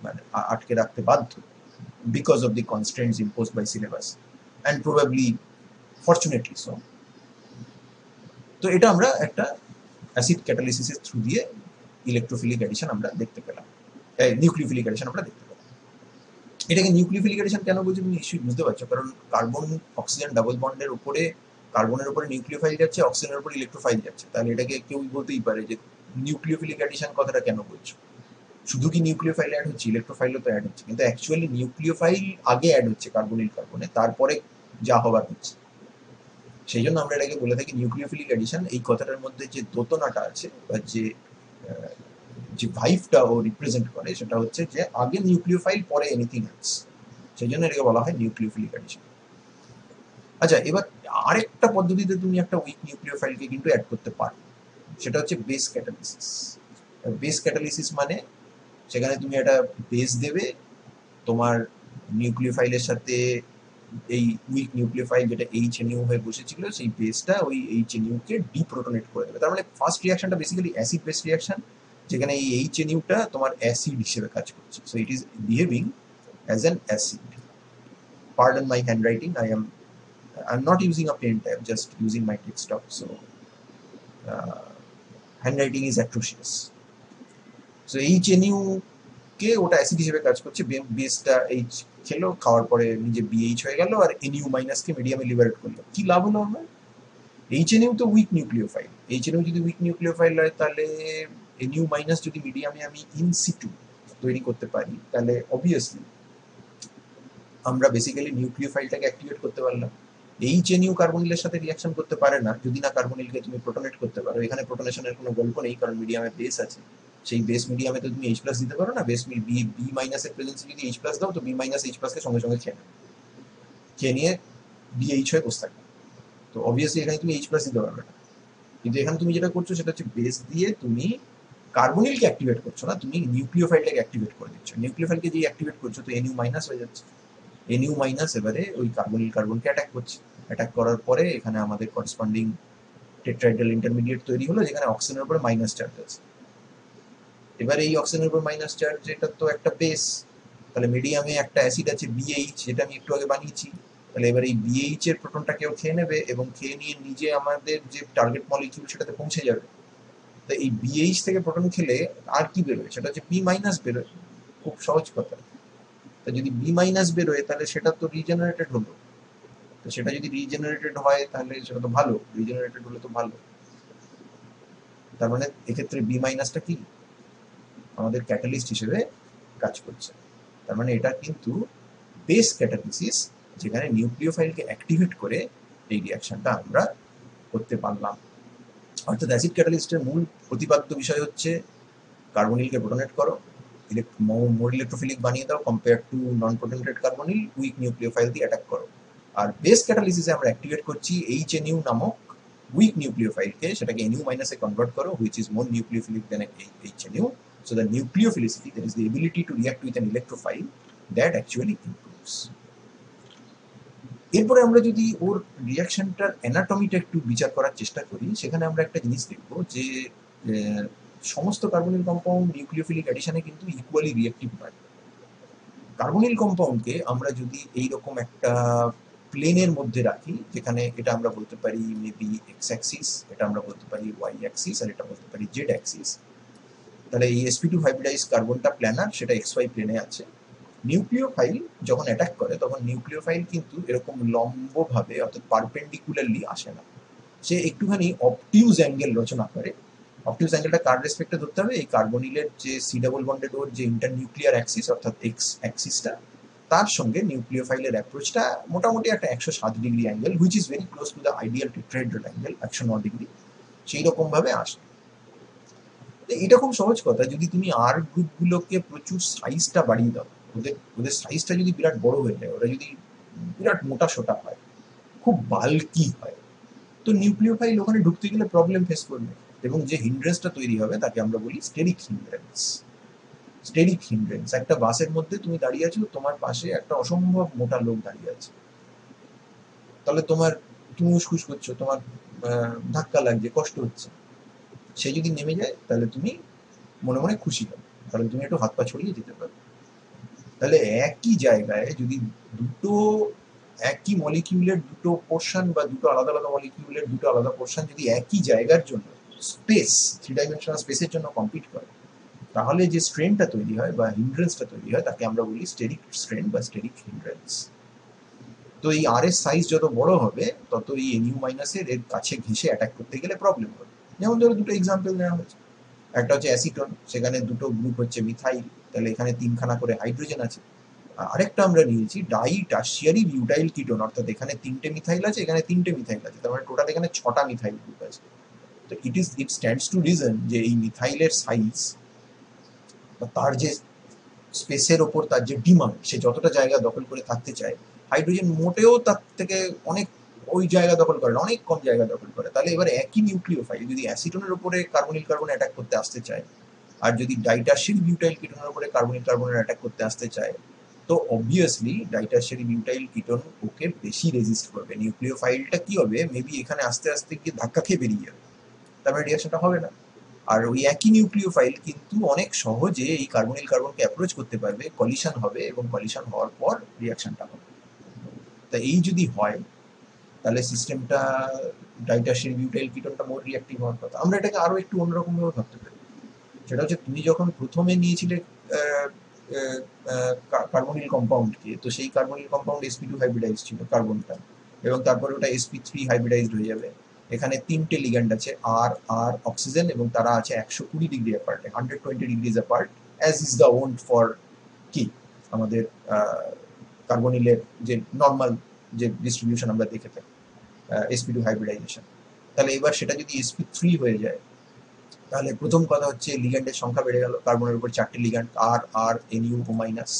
মানে আটকে রাখতে বাধ্য because of the constraints imposed by syllabus and probably fortunately so. তো এটা আমরা একটা অ্যাসিড ক্যাটালিসিসের থ্রু দিয়ে ইলেকট্রোফিলিক অ্যাডিশন আমরা দেখতে পেলাম, নিউক্লিওফিলিক অ্যাডিশন আমরা দেখতে পেলাম। এটাকে নিউক্লিওফিলিক অ্যাডিশন কেন বলছি তুমি নিশ্চয়ই বুঝতে পারছো, কারণ কার্বন অক্সিজেন ডাবল বন্ডের উপরে কার্বনের উপরে নিউক্লিওফাইল যাচ্ছে, অক্সিজেনের উপরে ইলেকট্রোফাইল যাচ্ছে, তাহলে এটাকে কেউ বলতেই পারে যে নিউক্লিওফিলিক অ্যাডিশন কথাটা কেন বলছো, শুধু কি নিউক্লিওফাইল অ্যাড হচ্ছে, ইলেকট্রোফাইলও তো অ্যাড হচ্ছে, কিন্তু অ্যাকচুয়ালি নিউক্লিওফাইল আগে অ্যাড হচ্ছে কার্বনিল কার্বনে, তারপরে যা হবার হচ্ছে। সেই জন্য আমরা এটাকে বলে থাকি নিউক্লিওফিলিক অ্যাডিশন। এই কথাটার মধ্যে যে দোতনাটা আছে বা যে ভাইভটা ও রিপ্রেজেন্ট করে সেটা হচ্ছে যে আগে নিউক্লিওফাইল পরে এনিথিং এলস, সেই জন্য এটাকে বলা হয় নিউক্লিওফিলিক অ্যাডিশন। আচ্ছা, এবার আরেকটা পদ্ধতিতে তুমি একটা উইক নিউক্লিওফাইলকে কিন্তু অ্যাড করতে পারো, সেটা হচ্ছে বেস ক্যাটালিসিস। বেস ক্যাটালিসিস মানে সেখানে তুমি একটা বেস দেবে, তোমার নিউক্লিওফাইলের সাথে এই উইক নিউক্লিওফাইল যেটা HNU হয়ে বসেছিল সেই বেসটা ওই HNU কে ডিপ্রোটনেট করে দেবে। তার মানে ফার্স্ট রিয়াকশনটা বেসিক্যালি অ্যাসিড বেস রিয়াকশন, যেখানে এই HNUটা তোমার অ্যাসিড হিসেবে কাজ করছে, so it is behaving as an acid. Pardon my handwriting, I'm not using a pen tab, just using my desktop, so handwriting is atrocious. So HNU কে ওটা অ্যাসিড হিসেবে কাজ করছে, বেসটা H খেলো, খাওয়ার পরে নিজে BH হয়ে গেল আর NU মাইনাসকে মিডিয়ামে লিবারেট করলো। কি লাভ হলো আমার? HNU তো উইক নিউক্লিওফাইল, HNU যদি উইক নিউক্লিওফাইল হয় তাহলে NU মাইনাস যদি মিডিয়ামে আমি ইন সিটু তৈরি করতে পারি তাহলে অবভিয়াসলি আমরা বেসিক্যালি নিউক্লিওফাইলটাকে অ্যাক্টিভেট করতে পারলাম। HNU কার্বনিলের সাথে রিয়াকশন করতে পারে না, যদি না কার্বনিলকে তুমি প্রোটোনেট করতে পারো। এখানে প্রোটোনেশনের কোনো গল্প নেই, কারণ মিডিয়ামে বেস আছে, সেই বেস মিডিয়ামে তো তুমি H+ দিতে পারো না, বেস বি মাইনাসের প্রেজেন্সে যদি H+ দাও তো B মাইনাস H+ কে সঙ্গে সঙ্গে খেয়ে নিয়ে BH হয়ে বসে থাকবে, তো অবভিয়াসলি এখানে তুমি H+ দিতে পারবে না। কিন্তু এখানে তুমি যেটা করছো সেটা হচ্ছে বেস দিয়ে তুমি কার্বনিলকে অ্যাক্টিভেট করছো না, তুমি নিউক্লিওফাইলটাকে অ্যাক্টিভেট করে দিচ্ছ। নিউক্লিওফাইলকে যে অ্যাক্টিভেট করছো তো NU মাইনাস হয়ে যাচ্ছে, NU মাইনাস এবারে ওই কার্বনিল কার্বনকে অ্যাটাক করছে, অ্যাটাক করার পরে এখানে আমাদের করেসপন্ডিং টেট্রাহেড্রাল ইন্টারমিডিয়েট তৈরি হলো, যেখানে অক্সিজেনের উপরে মাইনাস চার্জ আছে। এবার এই অক্সিজেনের উপর মাইনাস চার্জ, এটা তো একটা বেস, তাহলে মিডিয়ামে একটা অ্যাসিড আছে বিএইচ, যেটা আমি একটু আগে বানিয়েছি। তাহলে এবার এই বিএইচ এর প্রোটনটা কেউ খেয়ে নেবে এবং খেয়ে নিয়ে নিজে আমাদের যে টার্গেট মলিকিউল সেটাতে পৌঁছে যাবে। তো এই বিএইচ থেকে প্রোটন খেলে আর কি বেরোয়, সেটা হচ্ছে বি মাইনাস বেরোয়। খুব সহজ কথা। তো যদি বি মাইনাস বেরোয় তাহলে সেটা তো রিজেনারেটেড হলো। তো সেটা যদি রিজেনারেটেড হয় তাহলে সেটা তো ভালো, রিজেনারেটেড হলে তো ভালো। তার মানে এক্ষেত্রে বি মাইনাসটা কি আমাদের ক্যাটালিস্ট হিসেবে কাজ করছে। তার মানে এটা কিন্তু বেস ক্যাটালিসিস, যেখানে নিউক্লিওফাইলকে অ্যাক্টিভেট করে এই রিয়াকশনটা আমরা করতে পারলাম। অর্থাৎ অ্যাসিড ক্যাটালিস্টের মূল প্রতিপাদ্য বিষয় হচ্ছে কার্বনিলকে প্রোটনেট করো, মোর ইলেকট্রোফিলিক বানিয়ে দাও compare to non protonated carbonyl, weak nucleophile দিয়ে অ্যাটাক করো। আর বেস ক্যাটালিসিসে আমরা অ্যাক্টিভেট করছি HNU নামক উইক নিউক্লিওফাইলকে, সেটাকে NU মাইনাসে কনভার্ট করো, which is more nucleophilic than HNU. So the nucleophilicity, that is the ability to react with an electrophile, that actually improves. এরপরে আমরা যদি ওর রিয়াকশনটার অ্যানাটমিটা একটু বিচার করার চেষ্টা করি, সেখানে আমরা একটা জিনিস দেখব যে সমস্ত কার্বনিল কম্পাউন্ড নিউক্লিওফিলিক অ্যাডিশনে কিন্তু ইকুয়ালি রিঅ্যাক্টিভ নয়। কার্বনিল কম্পাউন্ডকে আমরা যদি এইরকম একটা প্লেনের মধ্যে রাখি, যেখানে এটা আমরা বলতে পারি মেবি এক্স অ্যাক্সিস, এটা আমরা বলতে পারি ওয়াই অ্যাক্সিস, আর এটা বলতে পারি জেড অ্যাক্সিস। তাহলে এই sp2 হাইব্রিডাইজ কার্বনটা প্ল্যানার, সেটা XY প্লেনে আছে। নিউক্লিওফাইল যখন অ্যাটাক করে তখন নিউক্লিওফাইল কিন্তু এরকম লম্বভাবে অর্থাৎ পারপেন্ডিকুলারলি আসে না, সে একটুখানি অবটিউজ অ্যাঙ্গেল রচনা করে। অবটিউজ অ্যাঙ্গেলটা কার রেসপেক্টে ধরতে হবে, এই কার্বনিলের যে সি ডাবল বন্ডেড ওর যে ইন্টারনিউক্লিয়ার অ্যাক্সিস অর্থাৎ এক্স অ্যাক্সিসটা, তার সঙ্গে নিউক্লিওফাইলের অ্যাপ্রোচটা মোটামুটি একটা 107 degree angle, which is very close to the ideal tetrahedral angle 109 degree, সেই রকমভাবে আসে। এটা খুব সহজ কথা, যদি তুমি আর গ্রুপগুলোকে প্রচুর সাইজটা বাড়িয়ে দাও, ওদের ওদের সাইজটা যদি বিরাট বড় হয়ে যায়, ওরা যদি বিরাট মোটা সোটা হয়, খুব বাল্কি হয়, তো নিউক্লিওফাইল ওখানে ঢুকতে গেলে প্রবলেম ফেস করবে, এবং যে হিন্ড্রেন্সটা তৈরি হবে তাকে আমরা বলি স্টেরিক হিন্ড্রেন্স। স্টেরিক হিন্ড্রেন্স, একটা বাসের মধ্যে তুমি দাঁড়িয়ে আছো, তোমার পাশে একটা অসম্ভব মোটা লোক দাঁড়িয়ে আছে, তাহলে তুমি উসখুস করছো, তোমার ধাক্কা লাগছে, কষ্ট হচ্ছে, সে যদি নেমে যায় তাহলে তুমি মনে মনে খুশি হবে, কারণ তুমি একটু হাত পা ছড়িয়ে যেতে পারো। তাহলে একই জায়গায় যদি দুটো একই মলিকিউলের দুটো পোর্শন বা দুটো আলাদা আলাদা মলিকিউলের দুটো আলাদা পোর্শন যদি একই জায়গার জন্য স্পেস, 3 ডাইমেনশনাল স্পেসের জন্য কম্পিট করে, তাহলে যে স্ট্রেনটা তৈরি হয় বা হিন্ড্রেন্সটা তৈরি হয় তাকে আমরা বলি স্টেরিক স্ট্রেন বা স্টেরিক হিন্ড্রেন্স। তো এই আর এর সাইজ যত বড় হবে তত এই NU মাইনাসের এর কাছে ঘেঁষে অ্যাটাক করতে গেলে প্রবলেম হবে। যেমন ধরো দুটো এক্সাম্পল নেওয়া হয়েছে, একটা হচ্ছে অ্যাসিটন, সেখানে দুটো গ্রুপ হচ্ছে মিথাইল, তাহলে এখানে 3খানা করে হাইড্রোজেন আছে। আরেকটা আমরা নিয়েছি ডাই টার্সিয়ারি বিউটাইল কিটোন, অর্থাৎ এখানে 3টে মিথাইল আছে, এখানে 3টে মিথাইল আছে, তার মানে টোটাল এখানে 6টা মিথাইল গ্রুপ আছে। তো ইট স্ট্যান্ডস টু রিজন যে এই মিথাইলের সাইজ বা তার যে স্পেসের ওপর তার যে ডিমান্ড, সে যতটা জায়গা দখল করে থাকতে চায়, হাইড্রোজেন মোটেও তার থেকে অনেক ওই জায়গা দখল করে না, অনেক কম জায়গা দখল করে। তাহলে এবার একই নিউক্লিওফাইল যদি অ্যাসিটনের উপরে কার্বনিল কার্বন অ্যাটাক করতে আসতে চায়, আর যদি ডাইটারশিয়ারি বিউটাইল কিটোনের উপরে কার্বনিল কার্বনের অ্যাটাক করতে আসতে চায়, তো অবভিয়াসলি ডাইটারশিয়ারি বিউটাইল কিটোন ওকে বেশি রেজিস্ট করবে। নিউক্লিওফাইলটা কি হবে, মেবি এখানে আস্তে আস্তে গিয়ে ধাক্কা খেয়ে বেরিয়ে যাবে, তারপরে রিয়াকশনটা হবে না। আর ওই একই নিউক্লিওফাইল কিন্তু অনেক সহজে এই কার্বনিল কার্বনকে অ্যাপ্রোচ করতে পারবে, কলিশন হবে, এবং কলিশন হওয়ার পর রিয়াকশনটা হবে। তা এই যদি হয় তাহলে সিস্টেমটা ডাইটারশিয়ারি বিউটাইল কিটোনটা মোর রিঅ্যাক্টিভ হওয়ার কথা। আমরা এটাকে আরো একটু অন্যরকম ভাবে ভাবতে পারি, সেটা হচ্ছে তুমি যখন প্রথমে নিয়েছিলে কার্বনিল কম্পাউন্ডকে, তো সেই কার্বনিল কম্পাউন্ড sp2 হাইব্রিডাইজ ছিল কার্বনটা, এবং তারপরে ওটা sp3 হাইব্রিডাইজড হয়ে যাবে। এখানে 3টে লিগ্যান্ড আছে, আর আর অক্সিজেন, এবং তারা আছে 120 degree apart, 120 degrees apart, as is the won't for কি আমাদের কার্বনিলের যে নর্মাল যে ডিস্ট্রিবিউশন আমরা দেখে থাকি sp2 হাইব্রিডাইজেশন। তাহলে এবার সেটা যদি sp3 হয়ে যায়, তাহলে প্রথম কথা হচ্ছে লিগ্যান্ডের সংখ্যা বেড়ে গেল, কার্বনের উপর 4টে লিগ্যান্ড আর আর NU ও মাইনাস,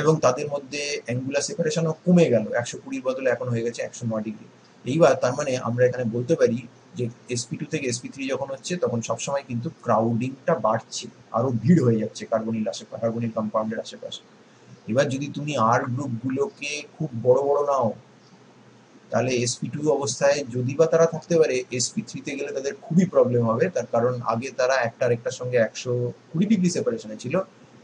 এবং তাদের মধ্যে অ্যাঙ্গুলার সেপারেশনও কমে গেল, 120 বদলে এখন হয়ে গেছে 109 ডিগ্রি। এইবার তার মানে আমরা এখানে বলতে পারি যে sp2 থেকে sp3 যখন হচ্ছে তখন সবসময় কিন্তু ক্রাউডিংটা বাড়ছে, আরো ভিড় হয়ে যাচ্ছে কার্বনিল কম্পাউন্ডের আশেপাশে। এবার যদি তুমি আর গ্রুপগুলোকে খুব বড় বড় নাও, তাহলে sp2 অবস্থায় যদি বা তারা থাকতে পারে, sp3 গেলে তাদের খুবই প্রবলেম হবে, তার কারণ আগে তারা একটা আরেকটার সঙ্গে 120 ডিগ্রি সেপারেশনে ছিল,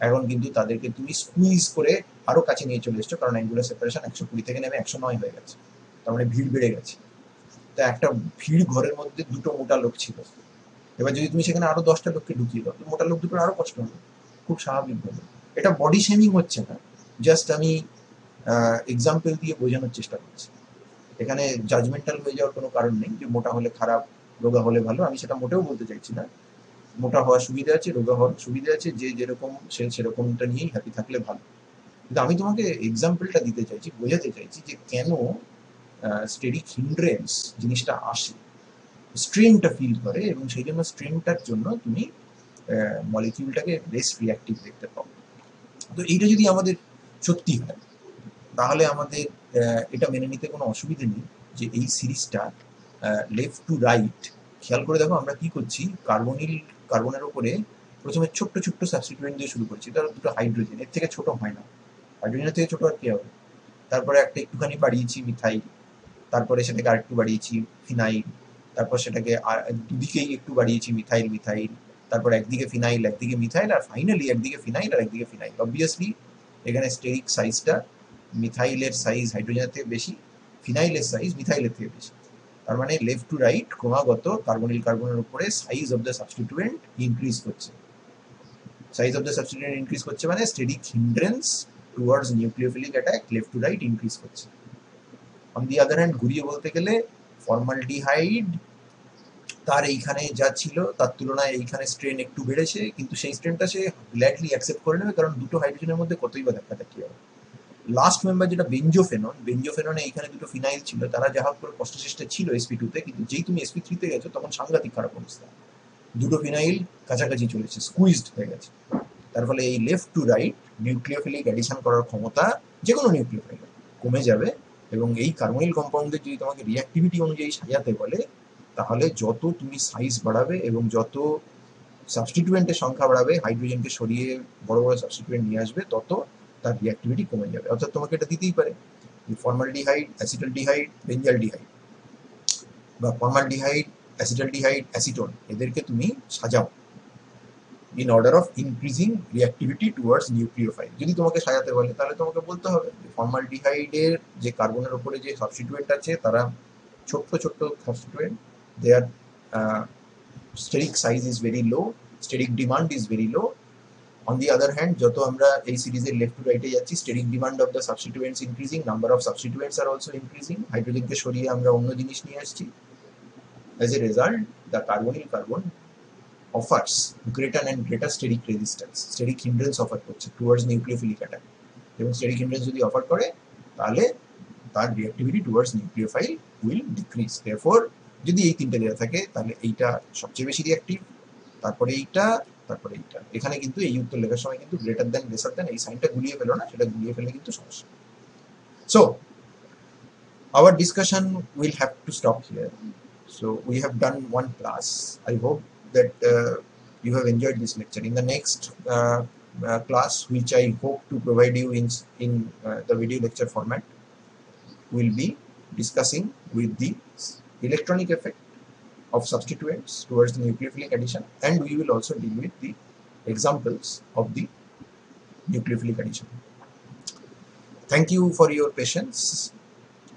এখন কিন্তু তাদেরকে তুমি স্কুইজ করে আরো কাছে নিয়ে চলে এসছো, কারণ অ্যাঙ্গুলার সেপারেশন 120 থেকে নেমে 109 হয়ে গেছে, তার মানে ভিড় বেড়ে গেছে। তা একটা ভিড় ঘরের মধ্যে দুটো মোটা লোক ছিল, এবার যদি তুমি সেখানে আরো 10টা লোককে ঢুকিয়ে দাও, তো মোটা লোক দুটোর আরো কষ্ট হবে, খুব স্বাভাবিকভাবে। এটা বডি শেমিং হচ্ছে না, জাস্ট আমি এক্সাম্পল দিয়ে বোঝানোর চেষ্টা করছি। এখানে জাজমেন্টাল হয়ে যাওয়ার কোনো কারণ নেই যে মোটা হলে খারাপ, রোগা হলে ভালো, আমি সেটা মোটেও বলতে চাইছি না। মোটা হওয়ার সুবিধা আছে, রোগা হওয়ার সুবিধা আছে, যে যেরকম সে সেরকমটা নিয়েই হ্যাপি থাকলে ভালো। কিন্তু আমি তোমাকে এক্সাম্পলটা দিতে চাইছি, বোঝাতে চাইছি যে কেন স্টেরিক হিন্ড্রেন্স জিনিসটা আসে, স্ট্রেনটা ফিল করে, এবং সেই জন্য স্ট্রেনটার জন্য তুমি মলিকিউলটাকে বেশ রিয়াক্টিভ দেখতে পাও। তো এইটা যদি আমাদের সত্যি হয়, তাহলে আমাদের এটা মেনে নিতে কোনো অসুবিধে নেই যে এই সিরিজটা লেফট টু রাইট, খেয়াল করে দেখো আমরা কি করছি, কার্বনের ওপরে প্রথমে ছোট্ট ছোট্ট সাবস্টিটিউয়েন্ট দিয়ে শুরু করছি, তার দুটো হাইড্রোজেন, এর থেকে ছোট হয় না, হাইড্রোজেনের থেকে ছোট আর কি হবে। তারপরে একটা একটুখানি বাড়িয়েছি মিথাইল, তারপরে সেটাকে আরেকটু বাড়িয়েছি ফিনাইল, তারপর সেটাকে দুদিকেই একটু বাড়িয়েছি মিথাইল মিথাইল, তারপর একদিকে ফিনাইল একদিকে মিথাইল, আর ফাইনালি একদিকে ফিনাইল আর একদিকে ফিনাইল। অবভিয়াসলি এখানে স্টেরিক সাইজটা মিথাইলের সাইজ হাইড্রোজেনের থেকে বেশি, ফিনাইলের সাইজ মিথাইলের থেকে বেশি। তার মানে লেফট টু রাইট ক্রমাগত কার্বনিল কার্বনের উপরে size of the substituent increase করছে। Size of the substituent increase করছে মানে steric hindrance towards nucleophilic attack left to right increase করছে। অন দি আদার হ্যান্ড ঘুরিয়ে বলতে গেলে ফর্মালডিহাইড তার এইখানে যা ছিল তার তুলনায় এইখানে স্ট্রেন একটু বেড়েছে, কিন্তু সেই স্ট্রেনটা সে গ্ল্যাডলি অ্যাকসেপ্ট করে নেবে, কারণ দুটো হাইড্রোজেনের মধ্যে কতই বা ধাক্কাধাক্কি হবে। লাস্ট মেম্বার যেটা বেঞ্জোফেননে এইখানে দুটো ফিনাইল ছিল, তারা যা হোক করে কষ্টসৃষ্টে ছিল sp2-তে, কিন্তু যেই তুমি sp3-তে গেছো তখন সাংঘাতিক খারাপ অবস্থা, দুটো ফিনাইল কাছাকাছি চলেছে, স্কুইজড হয়ে গেছে। তার ফলে এই left to right nucleophilic addition করার ক্ষমতা যে কোনো নিউক্লিওফাইল কমে যাবে, এবং এই কার্বনিল কম্পাউন্ডের যদি তোমাকে রিঅ্যাক্টিভিটি অনুযায়ী সাজাতে বলে, তাহলে যত তুমি সাইজ বাড়াবে এবং যত সাবস্টিটিউয়েন্টের সংখ্যা বাড়াবে, হাইড্রোজেনকে সরিয়ে বড় বড় সাবস্টিটিউয়েন্ট নিয়ে আসবে, তত তার রিঅ্যাক্টিভিটি কমে যাবে। অর্থাৎ তোমাকে এটা দিতেই পারে ফর্মালডিহাইড অ্যাসিটালডিহাইড বেঞ্জালডিহাইড, বা ফর্মালডিহাইড অ্যাসিটালডিহাইড অ্যাসিটোন, এদেরকে তুমি সাজাও in order of increasing reactivity towards nucleophile. যদি তোমাকে সাজাতে বলে তাহলে তোমাকে বলতে হবে ফর্মালডিহাইডের যে কার্বনের উপরে যে সাবস্টিটিউয়েন্ট আছে তারা ছোট্ট ছোট্ট substituent, their steric size is very low, steric demand is very low. On the other hand যত আমরা এই সিরিজের লেফট টু রাইটে যাচ্ছি, steric demand of the substituents increasing, number of substituents আর অলসো ইনক্রিজিং, হাইড্রোজেনকে সরিয়ে আমরা অন্য জিনিস নিয়ে আসছি। As a result the carbonyl carbon offers greater and greater steric resistance, steric hindrance offer করছে towards nucleophilic attack, এবং steric hindrance যদি অফার করে তাহলে তার reactivity towards nucleophile will decrease. therefore যদি এই তিনটে দেওয়া থাকে তাহলে এইটা সবচেয়ে বেশি রিঅ্যাক্টিভ, তারপরে এইটা, তারপরে এইটা। এখানে কিন্তু এই উত্তর লেখার সময় কিন্তু গ্রেটার দ্যান লেসার দ্যান এই সাইনটা গুলিয়ে ফেলো না, সেটা গুলিয়ে ফেলে কিন্তু সমস্যা। So our discussion will have to stop here. So we have done one class. I hope that you have enjoyed this lecture. In the next class, which I hope to provide you in the video lecture format, we'll be discussing with the electronic effect of substituents towards the nucleophilic addition, and we will also deal with the examples of the nucleophilic addition. Thank you for your patience,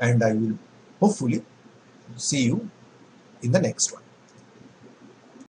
and I will hopefully see you in the next one.